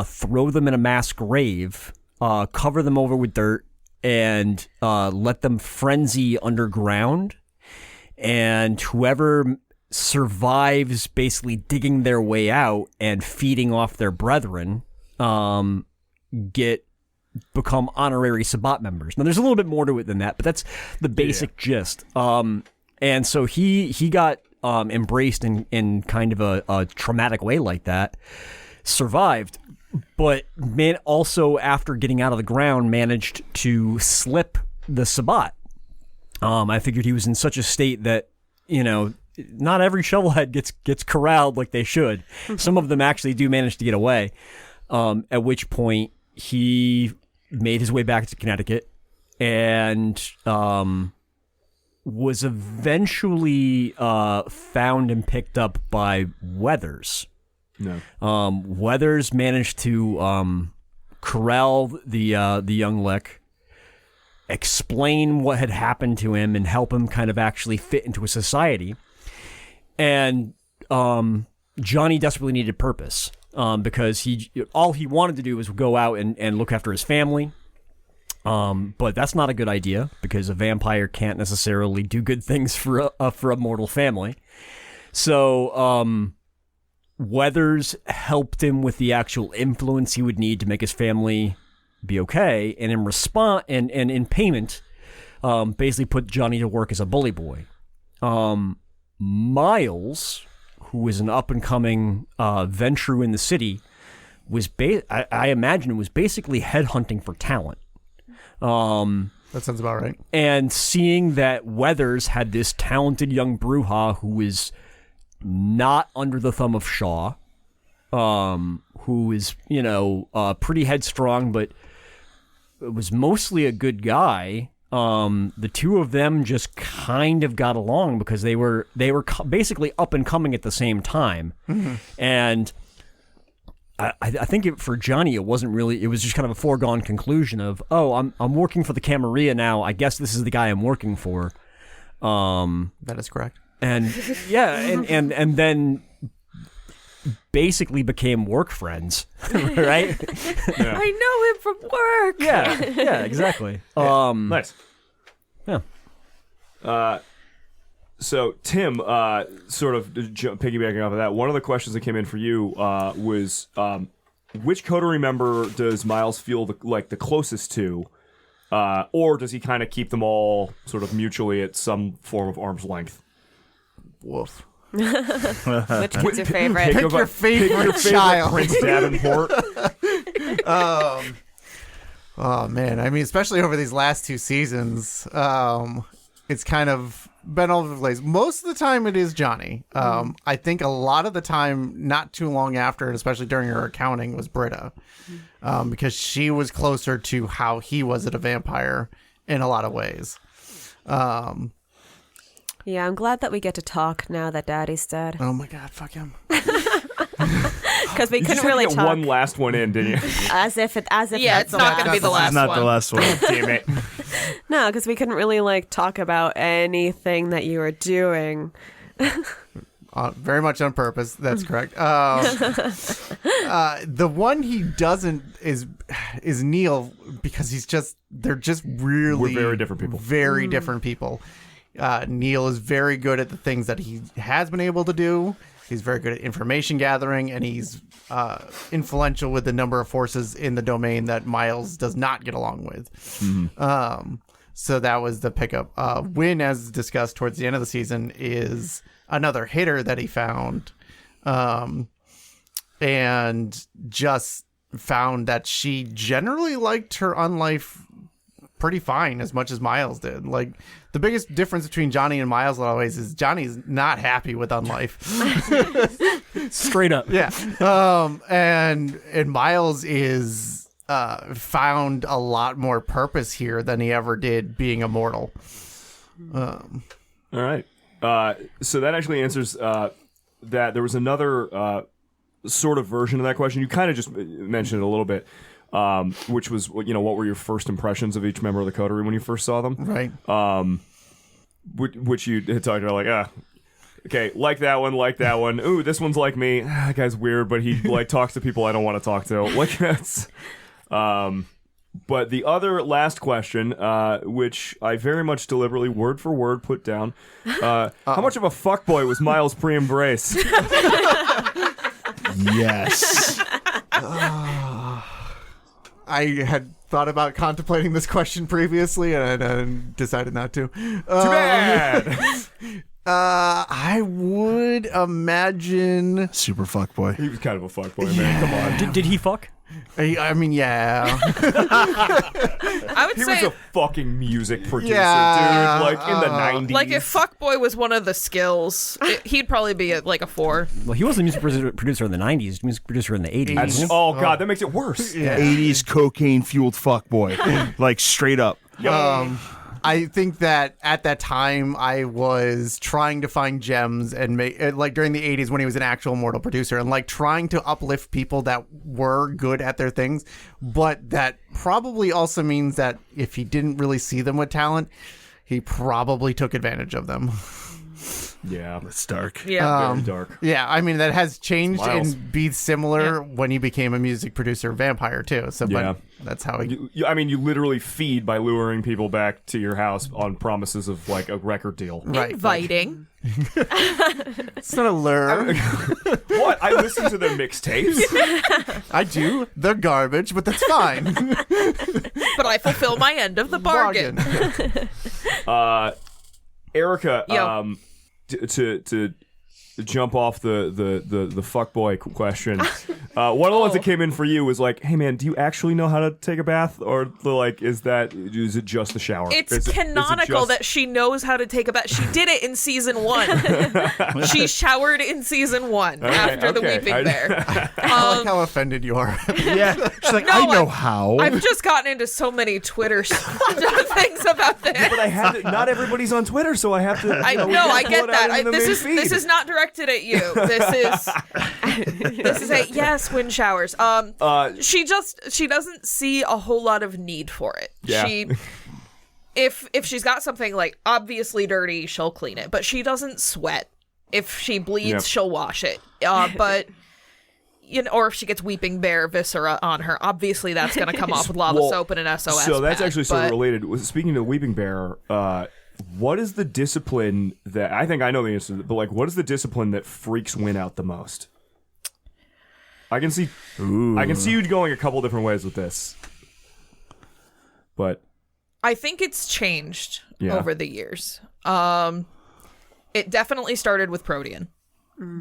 throw them in a mass grave, cover them over with dirt, and let them frenzy underground. And whoever survives basically digging their way out and feeding off their brethren become honorary Sabbat members. Now, there's a little bit more to it than that, but that's the basic gist. And so he got embraced in kind of a traumatic way like that, survived, but also after getting out of the ground managed to slip the Sabbat. I figured he was in such a state that, not every shovelhead gets corralled like they should. Some of them actually do manage to get away, at which point he made his way back to Connecticut and was eventually found and picked up by Weathers. No. Weathers managed to corral the young Lick, explain what had happened to him, and help him kind of actually fit into a society. And Johnny desperately needed purpose. Because all he wanted to do was go out and look after his family. But that's not a good idea because a vampire can't necessarily do good things for a mortal family. So Weathers helped him with the actual influence he would need to make his family be okay, and in response and in payment, basically put Johnny to work as a bully boy. Miles, who was an up-and-coming venture in the city, was I imagine was basically headhunting for talent. That sounds about right. And seeing that Weathers had this talented young Bruja who was not under the thumb of Shaw, who is, pretty headstrong, but was mostly a good guy. The two of them just kind of got along because they were basically up and coming at the same time. Mm-hmm. And I think for Johnny, it was just kind of a foregone conclusion of, I'm working for the Camarilla now. I guess this is the guy I'm working for. That is correct. And yeah, and then basically became work friends, right? Yeah. I know him from work. Yeah, exactly. Nice. Yeah. So Tim, sort of piggybacking off of that, one of the questions that came in for you was, which coterie member does Miles feel the closest to, or does he kind of keep them all sort of mutually at some form of arm's length? Woof. Which kid's your favorite? Pick your favorite child. Prince Davenport. Oh man, I mean, especially over these last two seasons, it's kind of been all over the place. Most of the time it is Johnny. I think a lot of the time, not too long after, and especially during her accounting, was Britta. Because she was closer to how he was at a vampire in a lot of ways. Yeah, I'm glad that we get to talk now that Daddy's dead. Oh my God, fuck him. Because we You couldn't just had to really get talk. one last one in, didn't you? As if Yeah, that's it's not going to be the last It's not one. the last one. Damn it. No, because we couldn't really like talk about anything that you were doing. Very much on purpose. That's correct. The one he doesn't is Neil, because they're just really We're very different people. Very different people. Neil is very good at the things that he has been able to do. He's very good at information gathering, and he's influential with the number of forces in the domain that Miles does not get along with. So that was the pickup. Wynn, as discussed towards the end of the season, is another hitter that he found, and just found that she generally liked her unlife pretty fine, as much as Miles did. Like, the biggest difference between Johnny and Miles a lot of ways is Johnny's not happy with unlife. Straight up. Yeah. And Miles is found a lot more purpose here than he ever did being immortal. All right. So that actually answers that there was another sort of version of that question. You kind of just mentioned it a little bit, which was, what were your first impressions of each member of the coterie when you first saw them? Right. Which you had talked about, like, okay, like that one. Ooh, this one's like me. That guy's weird, but he talks to people I don't want to talk to. Like, that's... But the other last question, which I very much deliberately, word for word, put down, how much of a fuckboy was Miles pre-embrace? Yes. I had thought about contemplating this question previously, and I decided not to. Too bad! I would imagine... Super fuckboy. He was kind of a fuckboy, man. Come on. Did he fuck? I mean, yeah. I would He say, was a fucking music producer, Yeah, dude. Like, in the 90s. like, if fuckboy was one of the skills, he'd probably be like a 4. Well, he wasn't a music producer in the 90s, music producer in the 80s. That's- oh, God, that makes it worse. Yeah. 80s cocaine-fueled fuckboy. Like, straight up. I think that at that time I was trying to find gems and make, like, during the 80s when he was an actual immortal producer, and like trying to uplift people that were good at their things, but that probably also means that if he didn't really see them with talent, he probably took advantage of them. Yeah. It's dark. Yeah. Very dark. Yeah, I mean, that has changed Miles. and be similar when he became a music producer vampire too. So Yeah. but that's how he... You literally feed by luring people back to your house on promises of, like, a record deal. Right. Inviting. It's not a lure. What? I listen to their mixtapes. I do. They're garbage, but that's fine. But I fulfill my end of the bargain. Erika, Yo. to jump off the fuckboy question, one of the ones that came in for you was like, hey man, do you actually know how to take a bath, or like is it just the shower? It's Is it canonical just- that she knows how to take a bath. She did it in season 1. She showered in season 1 after the okay. Weeping Bear. I like how offended you are. Yeah. She's like, No, I know I- how. I've just gotten into so many Twitter things about this. But I had to, not everybody's on Twitter, so I have to. I know, I get that. This is not directed at you. This is a yes, wind showers. She doesn't see a whole lot of need for it. Yeah. If she's got something like obviously dirty, she'll clean it, but she doesn't sweat. If she bleeds, Yep. she'll wash it. But or if she gets Weeping Bear viscera on her, obviously that's going to come off with lava soap and an SOS. So that's pack, actually sort of but- related. Speaking of Weeping Bear, what is the discipline that I think I know the answer, but like, what is the discipline that freaks Wynn out the most? I can see you going a couple different ways with this, but I think it's changed Yeah. over the years. It definitely started with Protean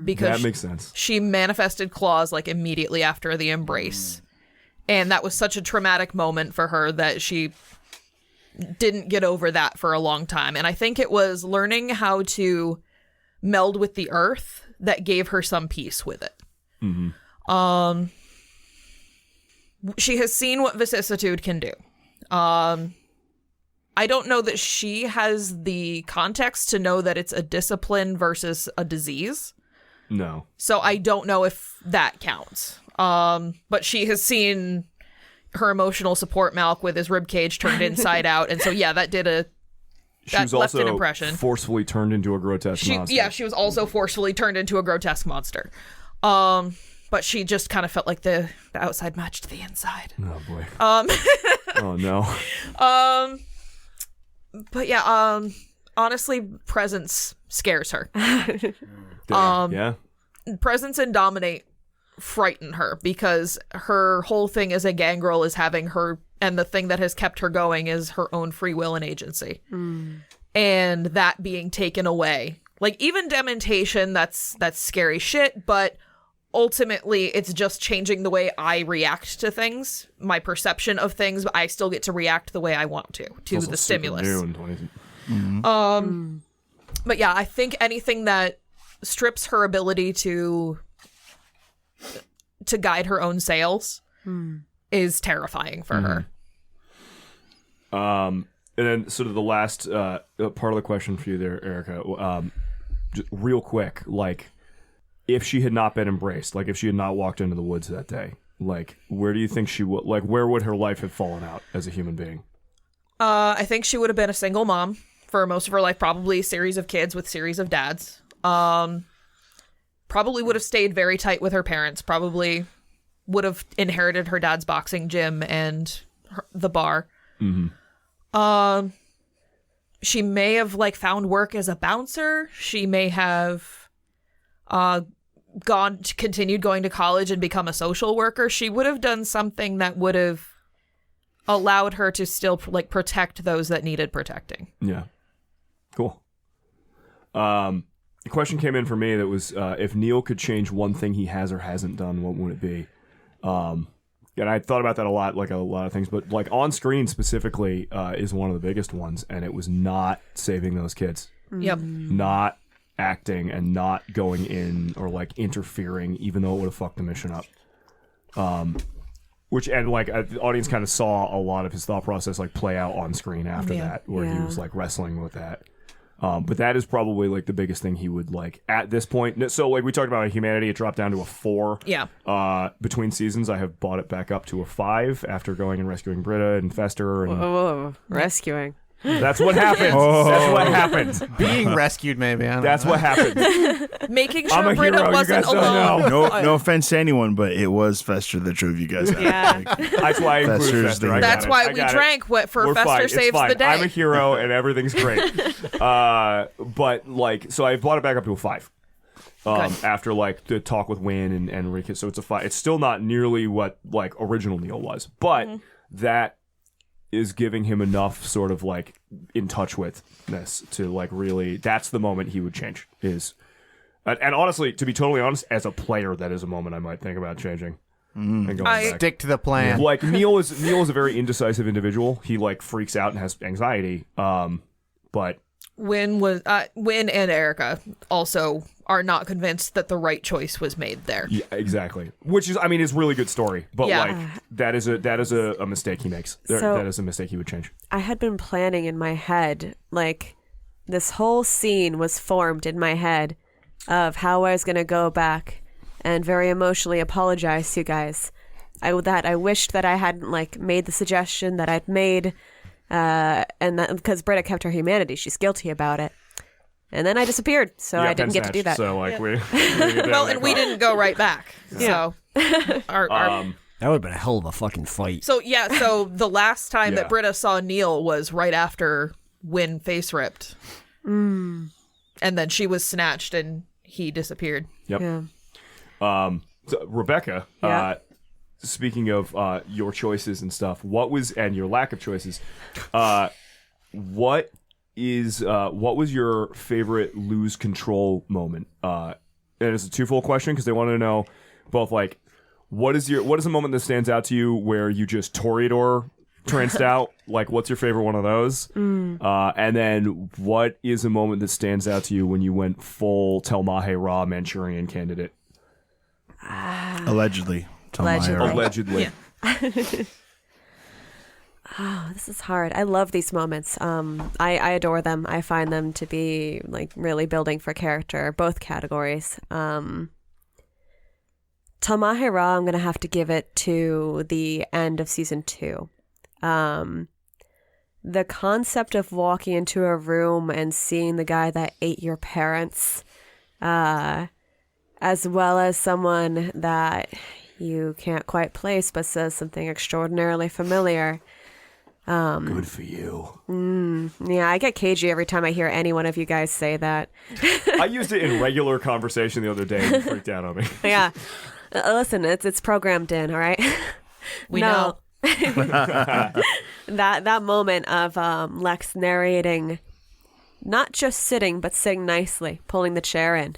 because that makes sense. she manifested claws like immediately after the embrace, and that was such a traumatic moment for her that she didn't get over that for a long time. And I think it was learning how to meld with the earth that gave her some peace with it. She has seen what vicissitude can do. I don't know that she has the context to know that it's a discipline versus a disease. No. So I don't know if that counts. But she has seen her emotional support Malk with his ribcage turned inside out. And so, yeah, that left also an impression. Forcefully turned into a grotesque monster. Yeah, she was also forcefully turned into a grotesque monster. But she just kind of felt like the outside matched the inside. Oh, boy. Oh, no. But yeah, honestly, presence scares her. Yeah. Presence and dominate frighten her because her whole thing as a gangrel is having her, and the thing that has kept her going is her own free will and agency. And that being taken away. Like, even dementation, that's scary shit, but ultimately it's just changing the way I react to things, my perception of things, but I still get to react the way I want to the stimulus. But yeah, I think anything that strips her ability to guide her own sails is terrifying for her. And then sort of the last part of the question for you there, Erika, just real quick, like, if she had not been embraced, like if she had not walked into the woods that day, like, where do you think she would, like, where would her life have fallen out as a human being? I think she would have been a single mom for most of her life, probably a series of kids with series of dads. Probably would have stayed very tight with her parents, probably would have inherited her dad's boxing gym and the bar. She may have, like, found work as a bouncer. She may have continued going to college and become a social worker. She would have done something that would have allowed her to still, like, protect those that needed protecting. Yeah. Cool. The question came in for me that was, if Neil could change one thing he has or hasn't done, what would it be? And I thought about that a lot, like a lot of things, but, like, on screen specifically is one of the biggest ones, and it was not saving those kids. Yep. Not acting and not going in or, like, interfering, even though it would have fucked the mission up. Which, and, like, the audience kind of saw a lot of his thought process, like, play out on screen after that, where he was, like, wrestling with that. But that is probably, like, the biggest thing he would, like, at this point. So, like, we talked about humanity, it dropped down to a 4. Yeah. Between seasons, I have brought it back up to a 5 after going and rescuing Britta and Fester. And Whoa. Rescuing. that's what happens. That's what happens. Being rescued, maybe. I don't That's know. what happens. Making I'm sure a Britta hero, you wasn't guys don't alone. know. No offense to anyone, but it was Fester that drove you guys out. Yeah. Like, That's why I included Fester's Fester. the- I got That's it. why I we got it. drank for We're Fester fine. It's Saves fine. the Day. I'm a hero and everything's great. But, like, so I brought it back up to a 5. After, like, the talk with Wynn and Erika. So it's a 5. It's still not nearly what, like, original Neil was. But that is giving him enough sort of, like, in touch with this to, like, really, that's the moment he would change. And honestly, to be totally honest, as a player, that is a moment I might think about changing. And going back. Stick to the plan. Like, Neil is a very indecisive individual. He, like, freaks out and has anxiety. But Wynn and Erika also are not convinced that the right choice was made there. yeah, exactly. Which is, I mean, is really good story. But Yeah. like, that is a mistake he makes. So- That is a mistake he would change. I had been planning in my head, like, this whole scene was formed in my head of how I was going to go back and very emotionally apologize to you guys. I wished that I hadn't, like, made the suggestion that I'd made, and that because Britta kept her humanity, she's guilty about it. And then I disappeared, so I didn't get to do that. So like we Well, and we didn't go right back. So our That would have been a hell of a fucking fight. So the last time Yeah. that Britta saw Neil was right after Wynn face ripped. And then she was snatched and he disappeared. Yep. Yeah. So Rebecca, Yeah. speaking of your choices and stuff, and your lack of choices, what was your favorite lose control moment? And it's a twofold question because they wanted to know both, like, what is a moment that stands out to you where you just Toreador tranced out? Like, what's your favorite one of those? And then, what is a moment that stands out to you when you went full Tel Mahe Ra Manchurian candidate? Allegedly. Allegedly. Yeah. Oh, this is hard. I love these moments. I adore them. I find them to be like really building for character, both categories. Tel Mahe Ra, I'm gonna have to give it to the end of season 2. The concept of walking into a room and seeing the guy that ate your parents, as well as someone that you can't quite place but says something extraordinarily familiar. Good for you. Yeah, I get cagey every time I hear any one of you guys say that. I used it in regular conversation the other day and it freaked out on me. Yeah. Listen, it's programmed in, all right? We know. That moment of Lex narrating, not just sitting, but sitting nicely, pulling the chair in.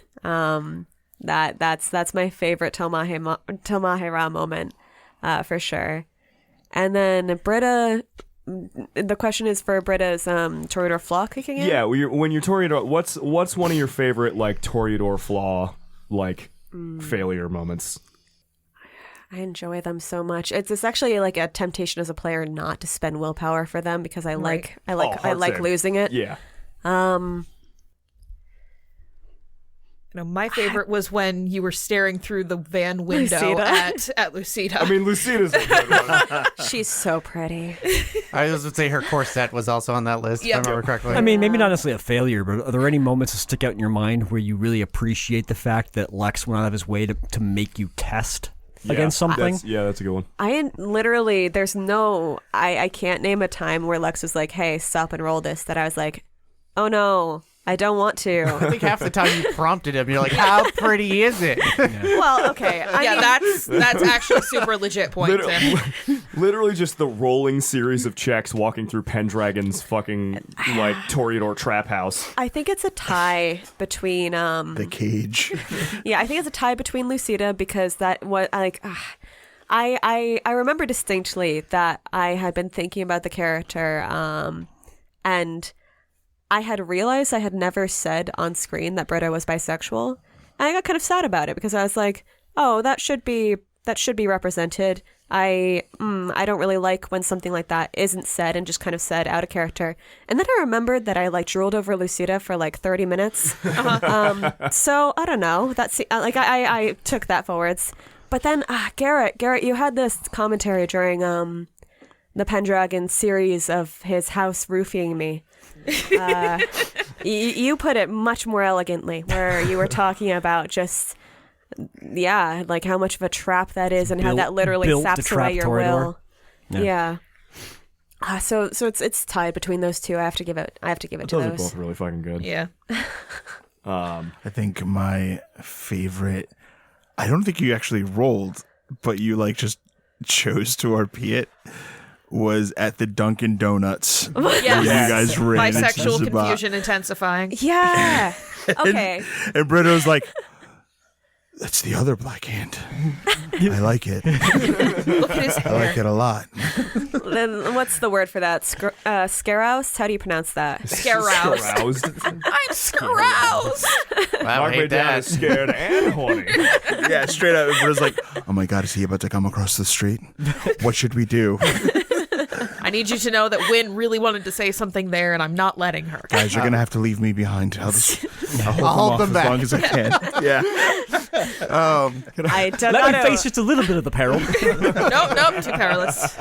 That's my favorite Tel Mahe Ra moment, for sure. And then Britta, the question is for Britta's Toreador Flaw kicking in? Yeah, when you're Toreador, what's one of your favorite like Toreador Flaw like failure moments? I enjoy them so much. It's actually like a temptation as a player not to spend willpower for them because I like hard save. losing it. Yeah. My favorite was when you were staring through the van window Lucida? at Lucida. I mean, Lucida's a good one. She's so pretty. I was going to say her corset was also on that list, if I remember correctly. I mean, maybe not necessarily a failure, but are there any moments that stick out in your mind where you really appreciate the fact that Lex went out of his way to make you test against something? That's a good one. There's no, I can't name a time where Lex was like, hey, stop and roll this, that I was like, oh no, I don't want to. I think half the time you prompted him, you're like, how pretty is it? Well, okay. I mean, that's actually super legit point. Literally just the rolling series of checks walking through Pendragon's fucking like Toreador trap house. I think it's a tie between The cage. yeah, I think it's a tie between Lucida because that was like I remember distinctly that I had been thinking about the character and I had realized I had never said on screen that Britta was bisexual. And I got kind of sad about it because I was like, oh, that should be represented. I don't really like when something like that isn't said and just kind of said out of character. And then I remembered that I like drooled over Lucida for like 30 minutes. So I don't know. That's like I took that forwards. But then Garrett, you had this commentary during the Pendragon series of his house roofing me. You put it much more elegantly, where you were talking about just like how much of a trap that is and how that literally saps away your will. Yeah. So it's tied between those two. I have to give it to Those those. are both really fucking good. Yeah. I think my favorite, I don't think you actually rolled, but you like just chose to RP it, was at the Dunkin' Donuts. Yes. You guys ran into Bisexual Zabot. confusion intensifying. Yeah. Okay. And Britta was like, that's the other black hand. I like it. Look at his I hair. like it a lot. Then what's the word for that? Scaroused? How do you pronounce that? Scaroused. Aroused. I'm scaroused. Wow, Mark I hate McDown that. is scared and horny. Yeah, straight up. And Britta's like, oh my God, is he about to come across the street? What should we do? I need you to know that Wynn really wanted to say something there, and I'm not letting her. Guys, you're going to have to leave me behind. I'll hold hold them them off as back. long as I can. Yeah. Let me face just a little bit of the peril. Nope, too perilous.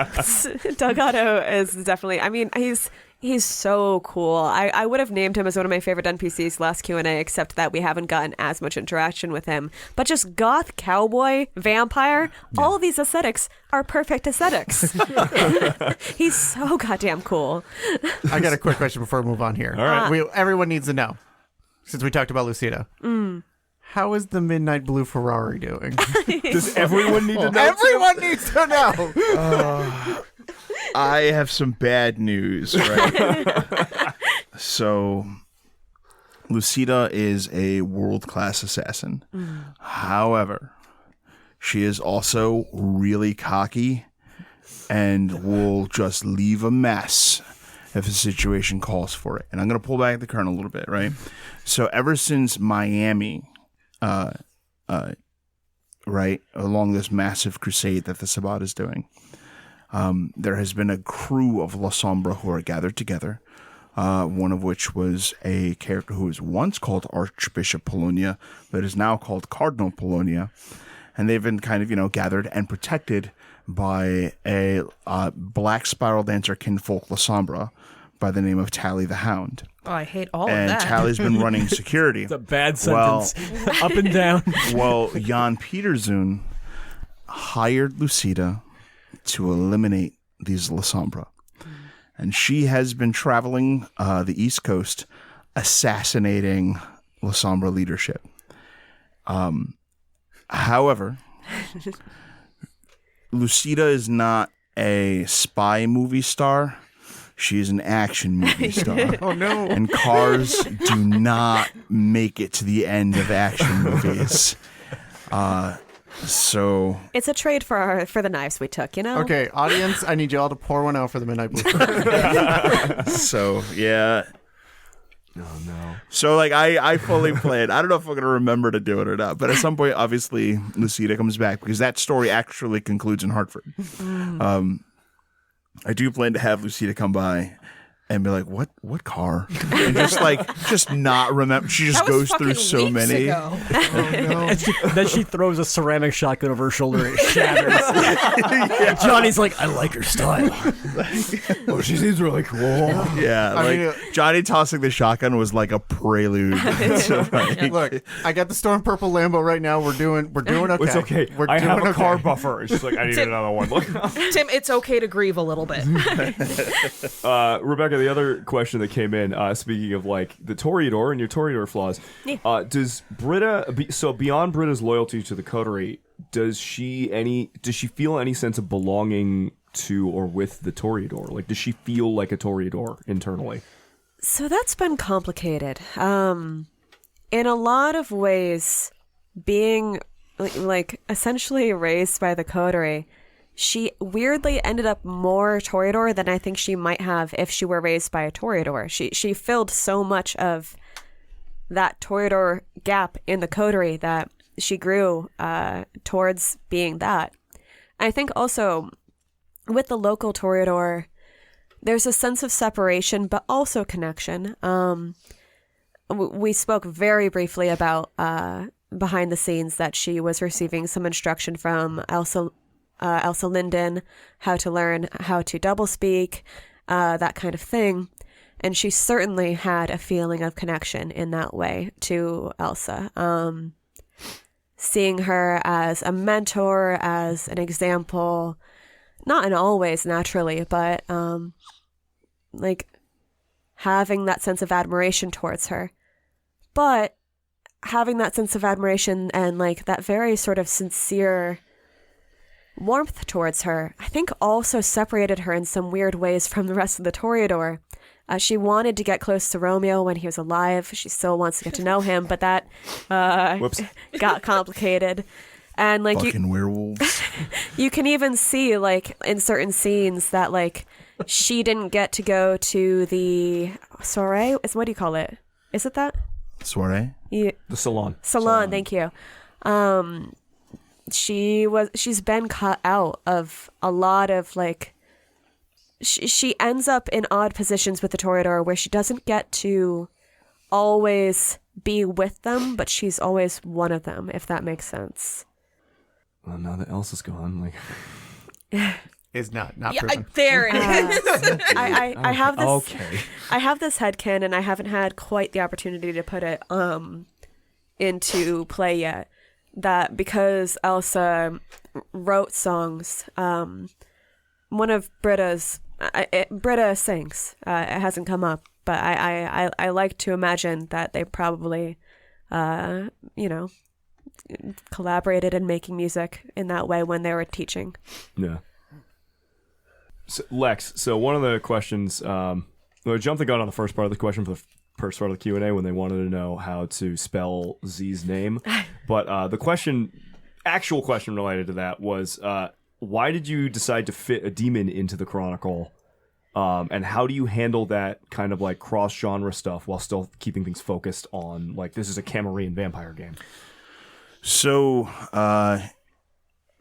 Delgado is definitely. I mean, he's so cool. I would have named him as one of my favorite NPCs last Q&A, except that we haven't gotten as much interaction with him. But just goth, cowboy, vampire, all of these aesthetics are perfect aesthetics. He's so goddamn cool. I got a quick question before we move on here. All right. Everyone needs to know, since we talked about Lucida. How is the Midnight Blue Ferrari doing? Does everyone need to know? Everyone needs to know. I have some bad news, right? So, Lucida is a world-class assassin. However, she is also really cocky and will just leave a mess if a situation calls for it. And I'm going to pull back the curtain a little bit, right? So ever since Miami, right, along this massive crusade that the Sabbat is doing, there has been a crew of La Sombra who are gathered together, one of which was a character who was once called Archbishop Polonia, but is now called Cardinal Polonia. And they've been kind of, gathered and protected by a black spiral dancer kinfolk La Sombra by the name of Tally the Hound. Oh, I hate all of And that. Tally's been running security. It's a bad sentence. Up and down. Well, Jan Peterzoon hired Lucida to eliminate these La Sombra. And she has been traveling the East Coast assassinating La Sombra leadership. However, Lucida is not a spy movie star. She is an action movie star. Oh, no. And cars do not make it to the end of action movies. So It's a trade for the knives we took, Okay, audience, I need you all to pour one out for the Midnight Blue. so yeah. Oh no. So like I fully planned. I don't know if I'm gonna remember to do it or not, but at some point, obviously, Lucida comes back because that story actually concludes in Hartford. I do plan to have Lucida come by and be like, what car? And just not remember. She just That was goes through fucking so weeks many. ago. Then she throws a ceramic shotgun over her shoulder and it shatters. Johnny's like, I like her style. Oh, she seems really cool. Yeah, I like mean, Johnny tossing the shotgun was like a prelude. to, like, Look, I got the Storm Purple Lambo right now. We're doing okay. It's okay. We're I have doing a car okay. buffer. It's just like I need another one. Tim, it's okay to grieve a little bit. Rebecca, the other question that came in, speaking of like the Toreador and your Toreador flaws, does Britta, so beyond Britta's loyalty to the coterie, does she feel any sense of belonging to or with the Toreador? Like, does she feel like a Toreador internally? So that's been complicated. In a lot of ways, being like essentially raised by the coterie, she weirdly ended up more Toreador than I think she might have if she were raised by a Toreador. She filled so much of that Toreador gap in the coterie that she grew towards being that. I think also with the local Toreador, there's a sense of separation, but also connection. We spoke very briefly about behind the scenes that she was receiving some instruction from Elsa Linden, how to learn how to double speak, that kind of thing. And she certainly had a feeling of connection in that way to Elsa. Seeing her as a mentor, as an example, not in all ways naturally, but like having that sense of admiration towards her. But having that sense of admiration and like that very sort of sincere warmth towards her, I think also separated her in some weird ways from the rest of the Toreador. She wanted to get close to Romeo when he was alive. She still wants to get to know him, but that got complicated. And like fucking werewolves. you can even see like in certain scenes that like she didn't get to go to the soiree. What do you call it? Is it that? Soiree? Yeah. The salon. Salon, thank you. She's been cut out of a lot of like she ends up in odd positions with the Toreador where she doesn't get to always be with them, but she's always one of them, if that makes sense. Well, now that Elsa's gone, like Is not Yeah, proven. there it is. I have this okay. I have this headcanon and I haven't had quite the opportunity to put it into play yet. That because Elsa wrote songs, one of Britta's Britta sings. It hasn't come up, but I like to imagine that they probably, collaborated in making music in that way when they were teaching. Yeah. So, Lex, so one of the questions, I jumped the gun on the first part of the question for the first part of the Q&A when they wanted to know how to spell Z's name. But the actual question related to that was, why did you decide to fit a demon into the Chronicle? And how do you handle that kind of like cross-genre stuff while still keeping things focused on like this is a Camarine vampire game? So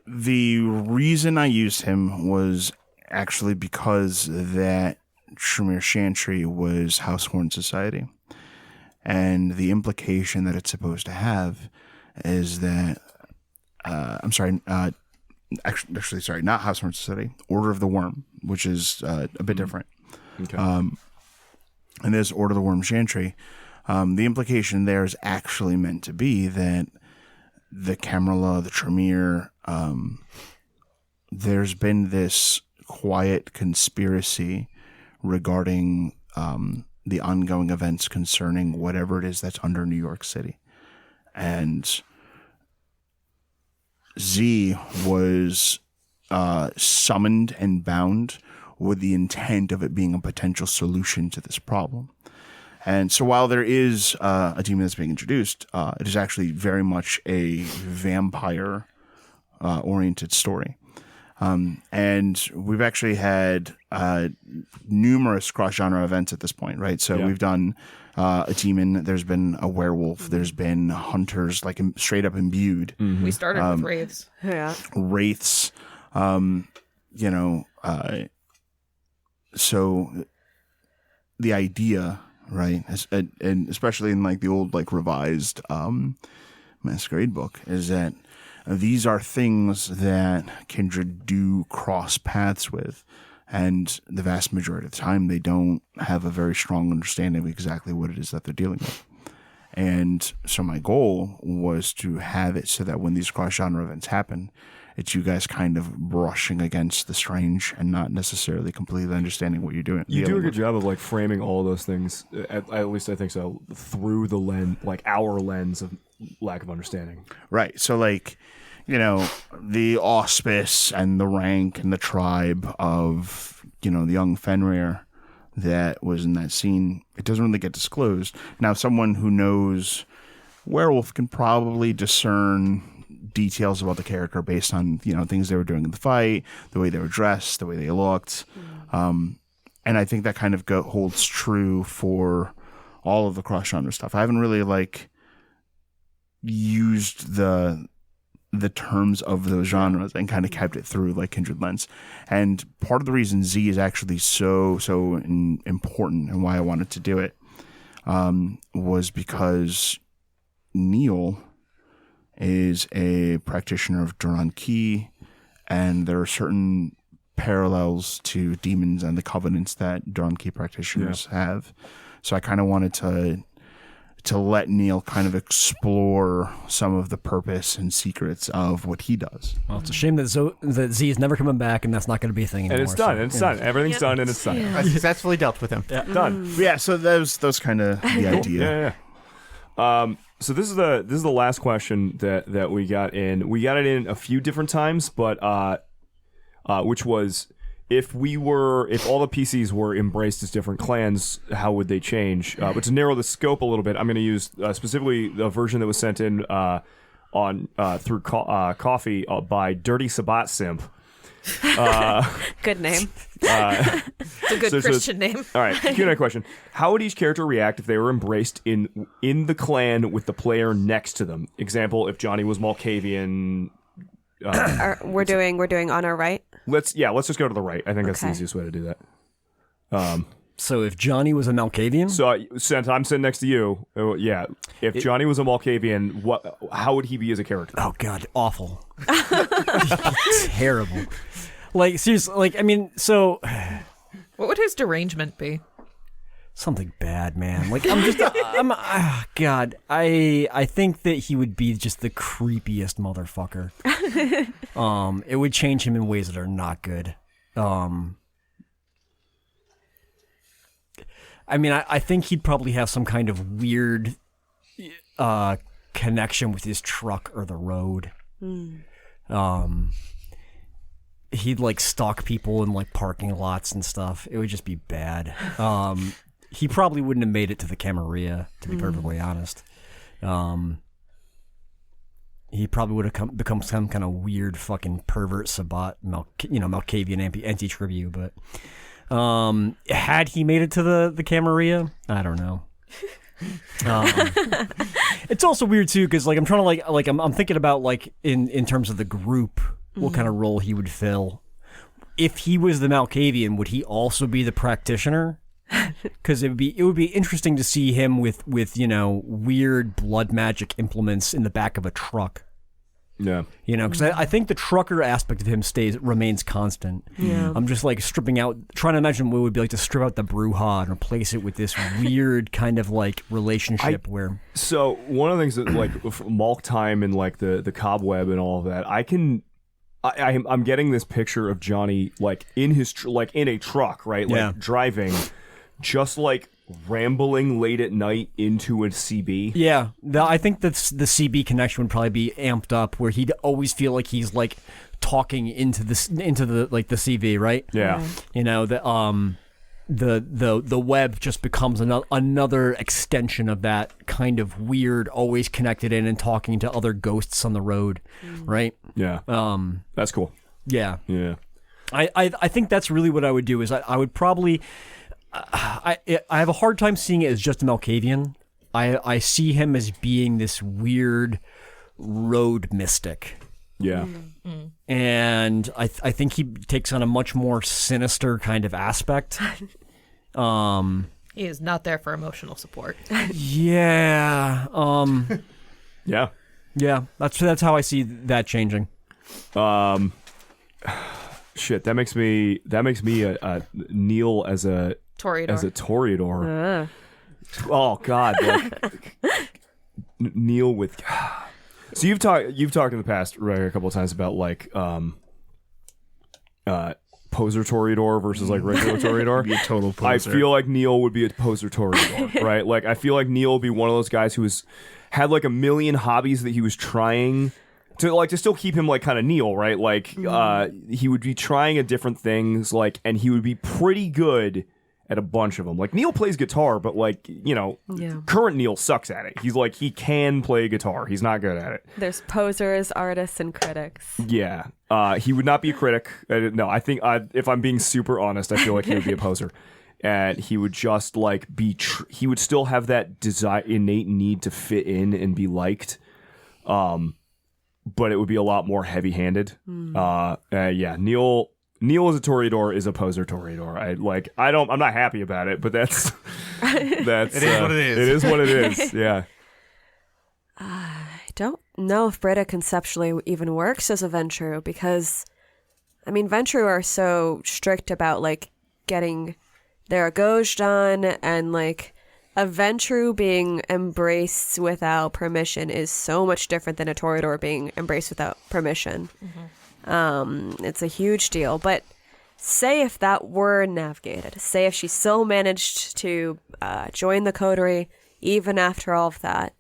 the reason I used him was actually because that Tremere Chantry was Househorn Society. And the implication that it's supposed to have is that, actually, not Househorn Society, Order of the Worm, which is a bit different. Okay. And this Order of the Worm Chantry, the implication there is actually meant to be that the Camarilla, the Tremere, there's been this quiet conspiracy regarding the ongoing events concerning whatever it is that's under New York City. And Z was summoned and bound with the intent of it being a potential solution to this problem. And so while there is a demon that's being introduced, it is actually very much a vampire oriented story. And we've actually had numerous cross-genre events at this point, right? So we've done a demon, there's been a werewolf, there's been hunters, like straight up imbued. Mm-hmm. We started with wraiths. Yeah. Wraiths, so the idea, right, and especially in like the old like revised Masquerade book, is that these are things that Kindred do cross paths with, and the vast majority of the time they don't have a very strong understanding of exactly what it is that they're dealing with. And so my goal was to have it so that when these cross-genre events happen, it's you guys kind of brushing against the strange and not necessarily completely understanding what you're doing. You do a good job of like framing all those things, at least I think so, through the lens, like our lens of lack of understanding. Right. So like, the auspice and the rank and the tribe of, the young Fenrir that was in that scene, it doesn't really get disclosed. Now, someone who knows werewolf can probably discern details about the character based on, things they were doing in the fight, the way they were dressed, the way they looked. And I think that kind of holds true for all of the cross-genre stuff. I haven't really used the terms of those genres and kind of kept it through like Kindred lens. And part of the reason Z is actually so important and why I wanted to do it was because Neil is a practitioner of Duran Key, and there are certain parallels to demons and the covenants that Duran Key practitioners have. So I kind of wanted to let Neil kind of explore some of the purpose and secrets of what he does. Well, it's a shame that Z is never coming back, and that's not going to be a thing anymore. And it's done. It's done. Everything's done, and it's done. I successfully dealt with him. Done. Yeah, so those kind of the idea. Yeah. So this is the last question that we got in. We got it in a few different times, but which was if all the PCs were embraced as different clans, how would they change? But to narrow the scope a little bit, I'm going to use specifically the version that was sent in through Coffee by Dirty Sabat Simp. Good name. It's a good Christian name. All right, Q&A question. How would each character react if they were embraced in the clan with the player next to them? Example, if Johnny was Malkavian. We're doing on our right. Let's just go to the right. I think that's the Okay. easiest way to do that. So if Johnny was a Malkavian, So since I'm sitting next to you, if Johnny was a Malkavian, how would he be as a character? oh god, awful, terrible. Like seriously, so What would his derangement be? something bad, man. Like God, I think that he would be just the creepiest motherfucker. It would change him in ways that are not good. I think he'd probably have some kind of weird connection with his truck or the road. He'd like stalk people in like parking lots and stuff. It would just be bad. He probably wouldn't have made it to the Camarilla, to be perfectly honest. he probably would have become some kind of weird fucking pervert Sabbat, Malkavian anti-tribute. But had he made it to the Camarilla, I don't know. It's also weird too because I'm trying to I'm thinking about in terms of the group, what kind of role he would fill. If he was the Malkavian, would he also be the practitioner? Because it would be interesting to see him with weird blood magic implements in the back of a truck. Yeah, because I think the trucker aspect of him remains constant. Yeah, I'm just trying to imagine what it would be like to strip out the Bruja and replace it with this weird kind of relationship where. So one of the things that Malk time and the cobweb and all of that, I'm getting this picture of Johnny in his in a truck, right? Driving, just rambling late at night into a CB. Yeah, I think that the CB connection would probably be amped up, where he'd always feel like he's talking into the CB, right? Yeah, the web just becomes another extension of that kind of weird, always connected in and talking to other ghosts on the road, right? Yeah, that's cool. Yeah, yeah. I think that's really what I would do. Is I would probably. I have a hard time seeing it as just a Malkavian. I see him as being this weird road mystic. Yeah. And I think he takes on a much more sinister kind of aspect. He is not there for emotional support. Yeah. Yeah. Yeah. That's how I see that changing. Shit, that makes me a Neil as a Toreador. Oh God, Neil with. So you've talked in the past, right, a couple of times about poser Toreador versus regular Toreador. Be a total poser. I feel like Neil would be a poser Toreador, right? I feel like Neil would be one of those guys who had a million hobbies that he was trying to still keep him kind of Neil, right? He would be trying at different things, and he would be pretty good at a bunch of them. Neil plays guitar, but current Neil sucks at it. He's he can play guitar. He's not good at it. There's posers, artists, and critics. Yeah. He would not be a critic. No, I think if I'm being super honest, I feel like he would be a poser. And he would just he would still have that innate need to fit in and be liked. But it would be a lot more heavy-handed. Yeah, Neil as a Toreador is a poser Toreador. I'm not happy about it, but that's it is what it is. It is what it is. Yeah. I don't know if Britta conceptually even works as a Ventru because, Ventru are so strict about getting their Agauge done, and a Ventru being embraced without permission is so much different than a Toreador being embraced without permission. It's a huge deal, but say if that were navigated, say if she still managed to join the coterie even after all of that,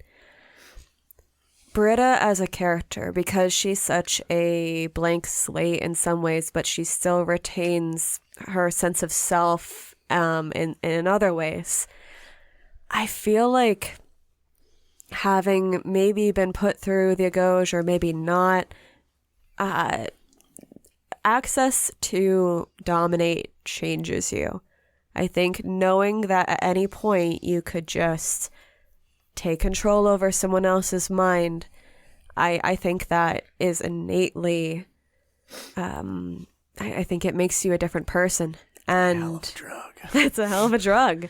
Britta as a character, because she's such a blank slate in some ways, but she still retains her sense of self in other ways. I feel like having maybe been put through the Agauge or maybe not, access to dominate changes you. I think knowing that at any point you could just take control over someone else's mind, I think that is innately, I think it makes you a different person. And hell of a drug. It's a hell of a drug.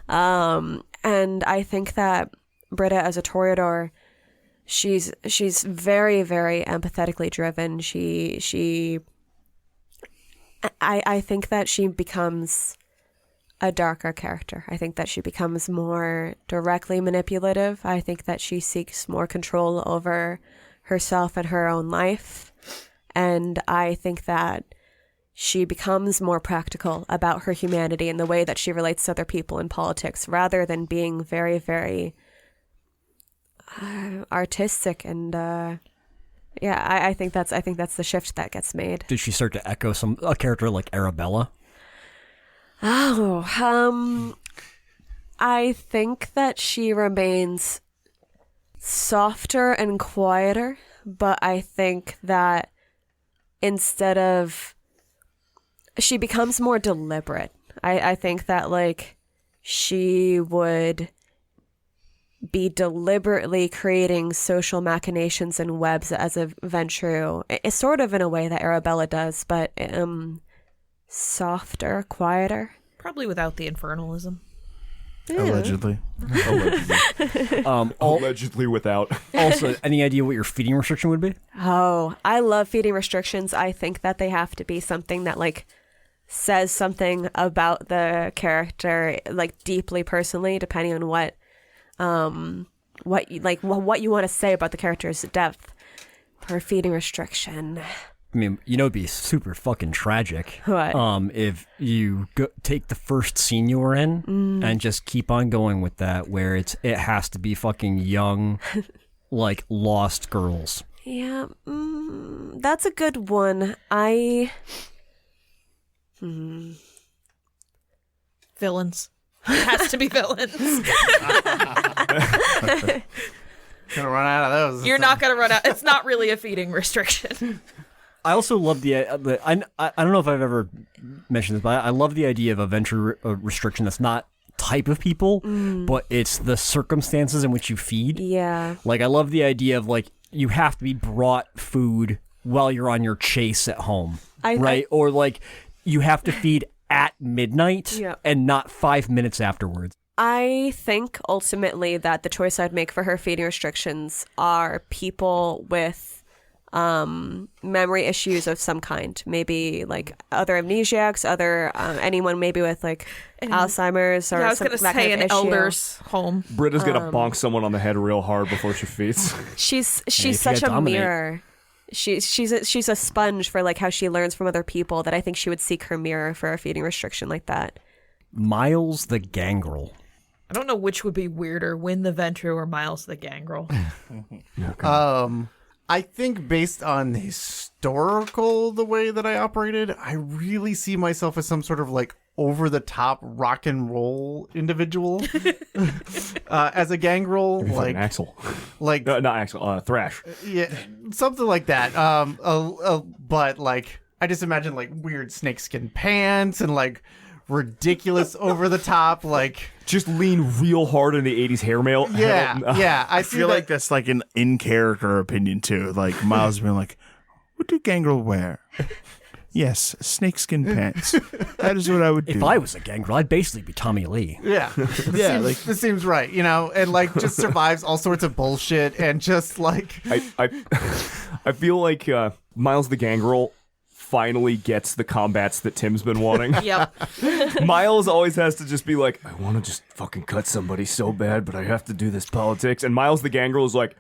And I think that Britta as a Toreador, she's very, very empathetically driven. I think that she becomes a darker character. I think that she becomes more directly manipulative. I think that she seeks more control over herself and her own life. And I think that she becomes more practical about her humanity and the way that she relates to other people in politics, rather than being very, very artistic. And I think that's the shift that gets made. Did she start to echo a character like Arabella? Oh, I think that she remains softer and quieter, but I think that instead of she becomes more deliberate. I think that like she would be deliberately creating social machinations and webs as a Ventrue. It's sort of in a way that Arabella does, but softer, quieter. Probably without the infernalism. Allegedly. Allegedly without. Also, any idea what your feeding restriction would be? Oh, I love feeding restrictions. I think that they have to be something that like says something about the character, like deeply personally, depending on what you want to say about the character's depth. For feeding restriction. I mean, it'd be super fucking tragic. What? If you take the first scene you were in and just keep on going with that, where it has to be fucking young, like lost girls. Yeah, that's a good one. Villains. It has to be villains. Gonna run out of those. You're not going to run out. It's not really a feeding restriction. I also love I don't know if I've ever mentioned this, but I love the idea of a Ventrue restriction that's not type of people, but it's the circumstances in which you feed. Yeah. Like, I love the idea of, like, you have to be brought food while you're on your chase at home, right? Or, like, you have to feed at midnight and not 5 minutes afterwards. I think ultimately that the choice I'd make for her feeding restrictions are people with memory issues of some kind. Maybe like other amnesiacs, anyone maybe with like Alzheimer's or I was going to say an elder's home. Britta's gonna bonk someone on the head real hard before she feeds. She's such a mirror. She's a sponge for like how she learns from other people, that I think she would seek her mirror for a feeding restriction like that. Miles the Gangrel. I don't know which would be weirder, Wynn the Ventrue or Miles the Gangrel. I think based on the way that I operated, I really see myself as some sort of like over the top rock and roll individual. As a gangrel, like Axel. Like not Axel, Thrash. Yeah, something like that. But like I just imagine like weird snakeskin pants and like ridiculous over the top, like just lean real hard in the 80s hair mail. Yeah. I feel like that's like an in character opinion too. Like Miles being like, "What do Gangrel wear?" Yes, snakeskin pants. That is what I would do. If I was a Gangrel, I'd basically be Tommy Lee. Yeah. This seems right, and like just survives all sorts of bullshit and just like I feel like Miles the Gangrel finally gets the combats that Tim's been wanting. Yep. Miles always has to just be like, I want to just fucking cut somebody so bad, but I have to do this politics. And Miles the Gangrel is like,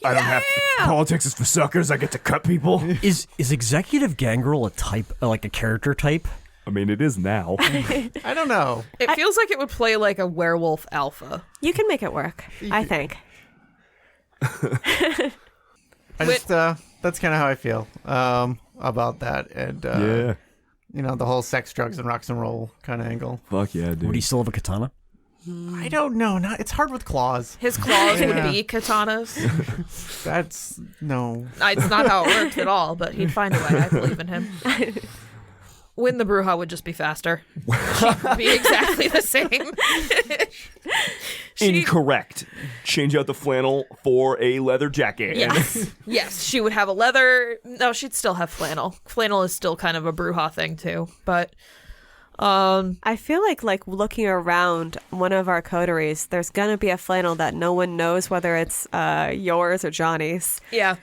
I don't have to. Politics is for suckers. I get to cut people. Is Executive Gangrel a type, like a character type? I mean, it is now. I don't know. It feels like it would play like a werewolf alpha. You can make it work, I think. That's kind of how I feel about that, and the whole sex, drugs, and rock and roll kind of angle. Fuck yeah, dude. Would he still have a katana? I don't know. It's hard with claws. His claws would be katanas. That's no. It's not how it works at all, but he'd find a way. I believe in him. Wynn the Bruja would just be faster. She'd be exactly the same. Incorrect. Change out the flannel for a leather jacket. Yes, she would have a leather. No, she'd still have flannel. Flannel is still kind of a Bruja thing too, but I feel like looking around one of our coteries, there's gonna be a flannel that no one knows whether it's yours or Johnny's. Yeah,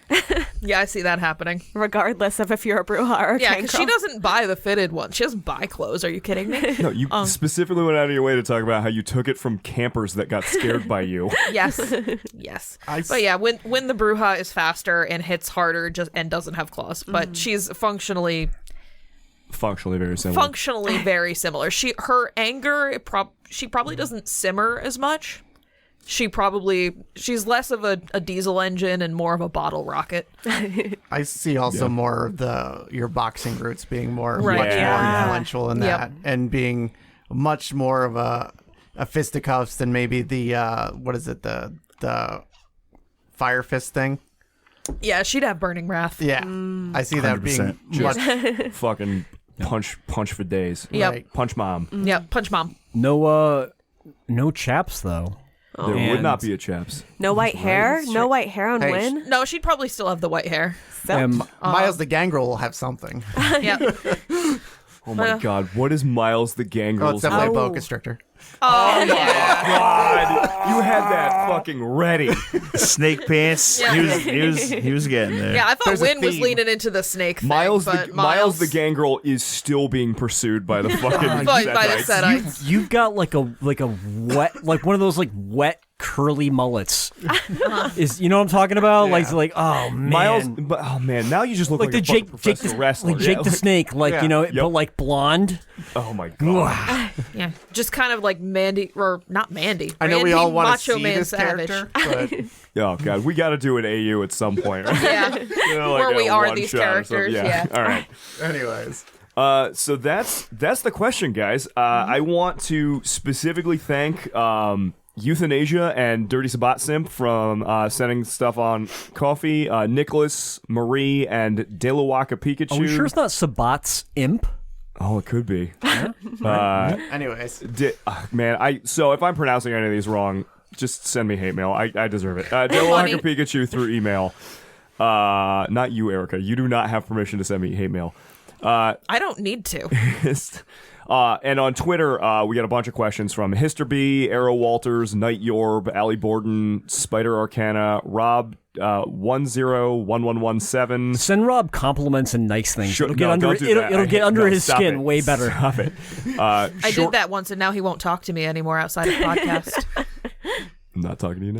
I see that happening. Regardless of if you're a Bruja or a yeah, because she gangrel. doesn't buy the fitted one. She doesn't buy clothes. Are you kidding me? No, you specifically went out of your way to talk about how you took it from campers that got scared by you. Yes. But yeah, when the Bruja is faster and hits harder, and doesn't have claws, but she's functionally very similar. Her anger, she probably doesn't simmer as much. She's less of a diesel engine and more of a bottle rocket. I see also more of your boxing roots being much more influential in that, and being much more of a fisticuffs than maybe the fire fist thing. Yeah, she'd have burning wrath. Yeah, I see that being 100%. much. Fucking punch for days. Yep. Right. Punch mom. Yep. Punch mom. No chaps though. There would not be a chaps. No white hair? No white hair on Hey, Wynn? No, she'd probably still have the white hair. And Miles the Gangrel will have something. Yep. Oh my god, what is Miles the Oh, Gangrel's? it's definitely a boa Oh. constrictor. Oh, yeah. God, you had that fucking ready. Snake pants. Yeah. He was getting there. Yeah, I thought There's a Wynn was theme. leaning into the snake thing. Miles but the Miles the Gangrel is still being pursued by the fucking by the Setites. Setites. you've got like a wet, like one of those like wet curly mullets. Is you know what I'm talking about? Yeah. Like oh man. Miles, but oh man, now you just look like, like the a fucking Jake professional wrestler. like Jake Yeah, the Snake, like Yeah. you know, Yep. but like blonde. Oh my god. Yeah, just kind of like Mandy, or not Mandy. I know we Randy all want to Macho see Man this Savage. character, but Oh god, we got to do an AU at some point, right? Yeah, You know, like where we a are one these shot or something. characters. Yeah. All right. anyways. So that's the question, guys. I want to specifically thank Euthanasia and Dirty Sabat Simp from sending stuff on coffee. Nicholas, Marie, and Delawaka Pikachu. Are we sure it's not Sabat's imp? Oh, it could be. Anyways. Man, so if I'm pronouncing any of these wrong, just send me hate mail. I deserve it. Delawaka Pikachu through email. Not you, Erika. You do not have permission to send me hate mail. I don't need to. And on Twitter, we got a bunch of questions from Histerby, Arrow Walters, Night Yorb, Allie Borden, Spider Arcana, Rob 101117. Send Rob compliments and nice things. Sure, It'll get no, under don't do it'll, that. it'll get I- under no, his stop skin it. way better. Stop it. I did that once, and now he won't talk to me anymore outside of podcast. I'm not talking to you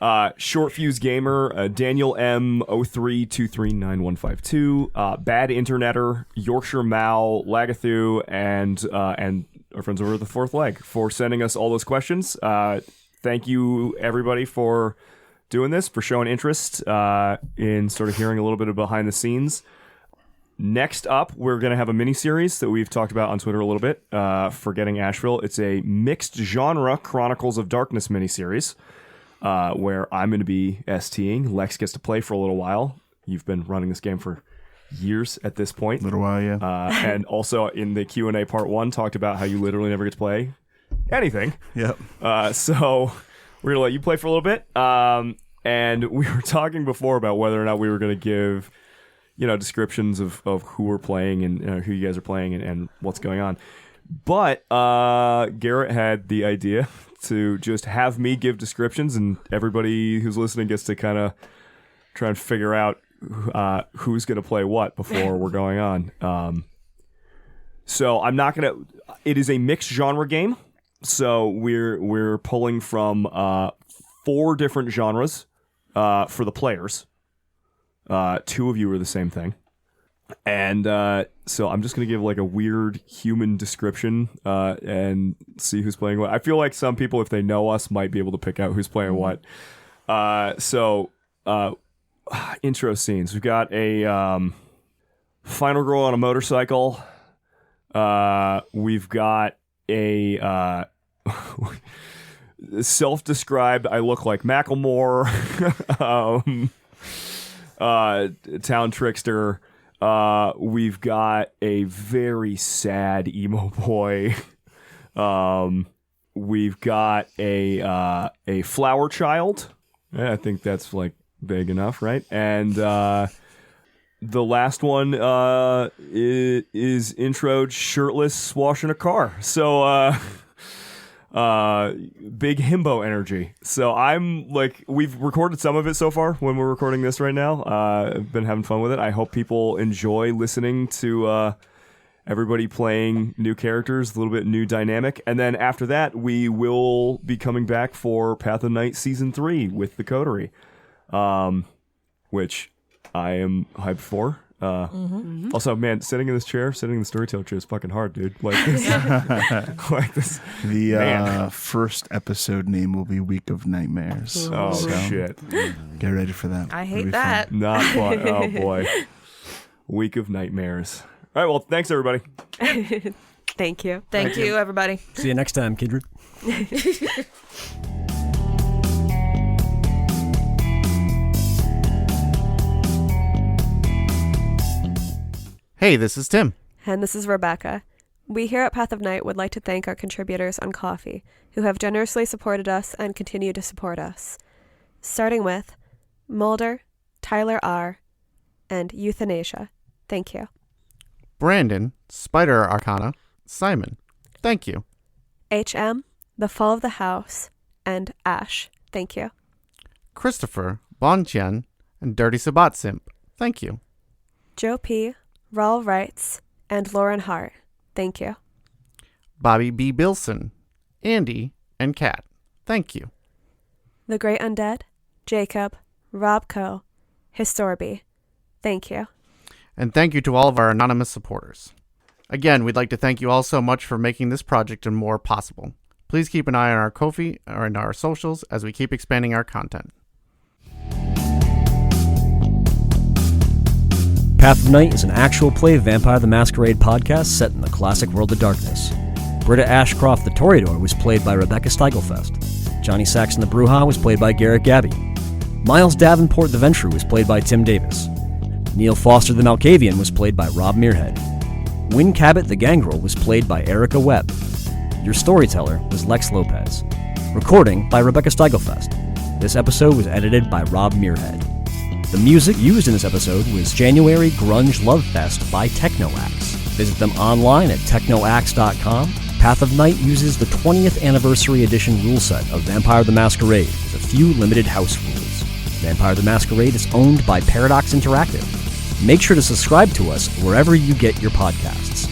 now. Short Fuse Gamer, Daniel M 03239152, Bad Interneter, Yorkshire Mal, Lagathu, and our friends over at the Fourth Leg for sending us all those questions. Thank you everybody for doing this, for showing interest in sort of hearing a little bit of behind the scenes. Next up, we're going to have a mini-series that we've talked about on Twitter a little bit, Forgetting Asheville. It's a mixed genre Chronicles of Darkness mini-series, where I'm going to be STing. Lex gets to play for a little while. You've been running this game for years at this point. Little while, yeah. And also in the Q&A part 1, talked about how you literally never get to play anything. Yep. So we're going to let you play for a little bit. And we were talking before about whether or not we were going to give, descriptions of who we're playing and who you guys are playing and what's going on. But Garrett had the idea to just have me give descriptions, and everybody who's listening gets to kind of try and figure out who's going to play what before we're going on. So I'm not going to... It is a mixed genre game. So we're pulling from 4 different genres for the players. 2 of you are the same thing. And so I'm just going to give like a weird human description and see who's playing what. I feel like some people, if they know us, might be able to pick out who's playing what. Intro scenes. We've got a final girl on a motorcycle. We've got a self-described I look like Macklemore town trickster. We've got a very sad emo boy. We've got a flower child. Yeah, I think that's like big enough, right? And the last one is introed shirtless washing a car. So big himbo energy. So I'm like, we've recorded some of it so far when we're recording this right now. I've been having fun with it. I hope people enjoy listening to everybody playing new characters, a little bit new dynamic. And then after that, we will be coming back for Path of Night Season 3 with the Coterie, which I am hyped for. Also, man, sitting in this chair, sitting in the Storyteller chair is fucking hard, dude. Like this, like this. The first episode name will be Week of Nightmares. Oh So, shit! get ready for that. I It'll hate be that. fun. Not fun. Oh boy. Week of Nightmares. All right. Well, thanks everybody. Thank you. Thank you, everybody. See you next time, Kindred. Hey, this is Tim. And this is Rebecca. We here at Path of Night would like to thank our contributors on Ko-fi, who have generously supported us and continue to support us. Starting with Mulder, Tyler R., and Euthanasia. Thank you. Brandon, Spider Arcana, Simon. Thank you. HM, The Fall of the House, and Ash. Thank you. Christopher, Bontian, and Dirty Sabat Simp. Thank you. Joe P., Raul Wrights, and Lauren Hart. Thank you. Bobby B. Bilson, Andy, and Kat. Thank you. The Great Undead, Jacob, Rob Coe, Historby. Thank you. And thank you to all of our anonymous supporters. Again, we'd like to thank you all so much for making this project and more possible. Please keep an eye on our Ko-fi or in our socials as we keep expanding our content. Path of Night is an actual play Vampire the Masquerade podcast set in the classic world of darkness. Britta Ashcroft the Toreador was played by Rebecca Steigelfest. Johnny Saxon the Bruja was played by Garrett Gabbey. Miles Davenport the Ventru was played by Tim Davis. Neil Foster the Malkavian was played by Rob Muirhead. Wynn Cabot the Gangrel was played by Erika Webb. Your storyteller was Lex Lopez. Recording by Rebecca Steigelfest. This episode was edited by Rob Muirhead. The music used in this episode was January Grunge Love Fest by Technoaxe. Visit them online at technoaxe.com. Path of Night uses the 20th anniversary edition rule set of Vampire the Masquerade with a few limited house rules. Vampire the Masquerade is owned by Paradox Interactive. Make sure to subscribe to us wherever you get your podcasts.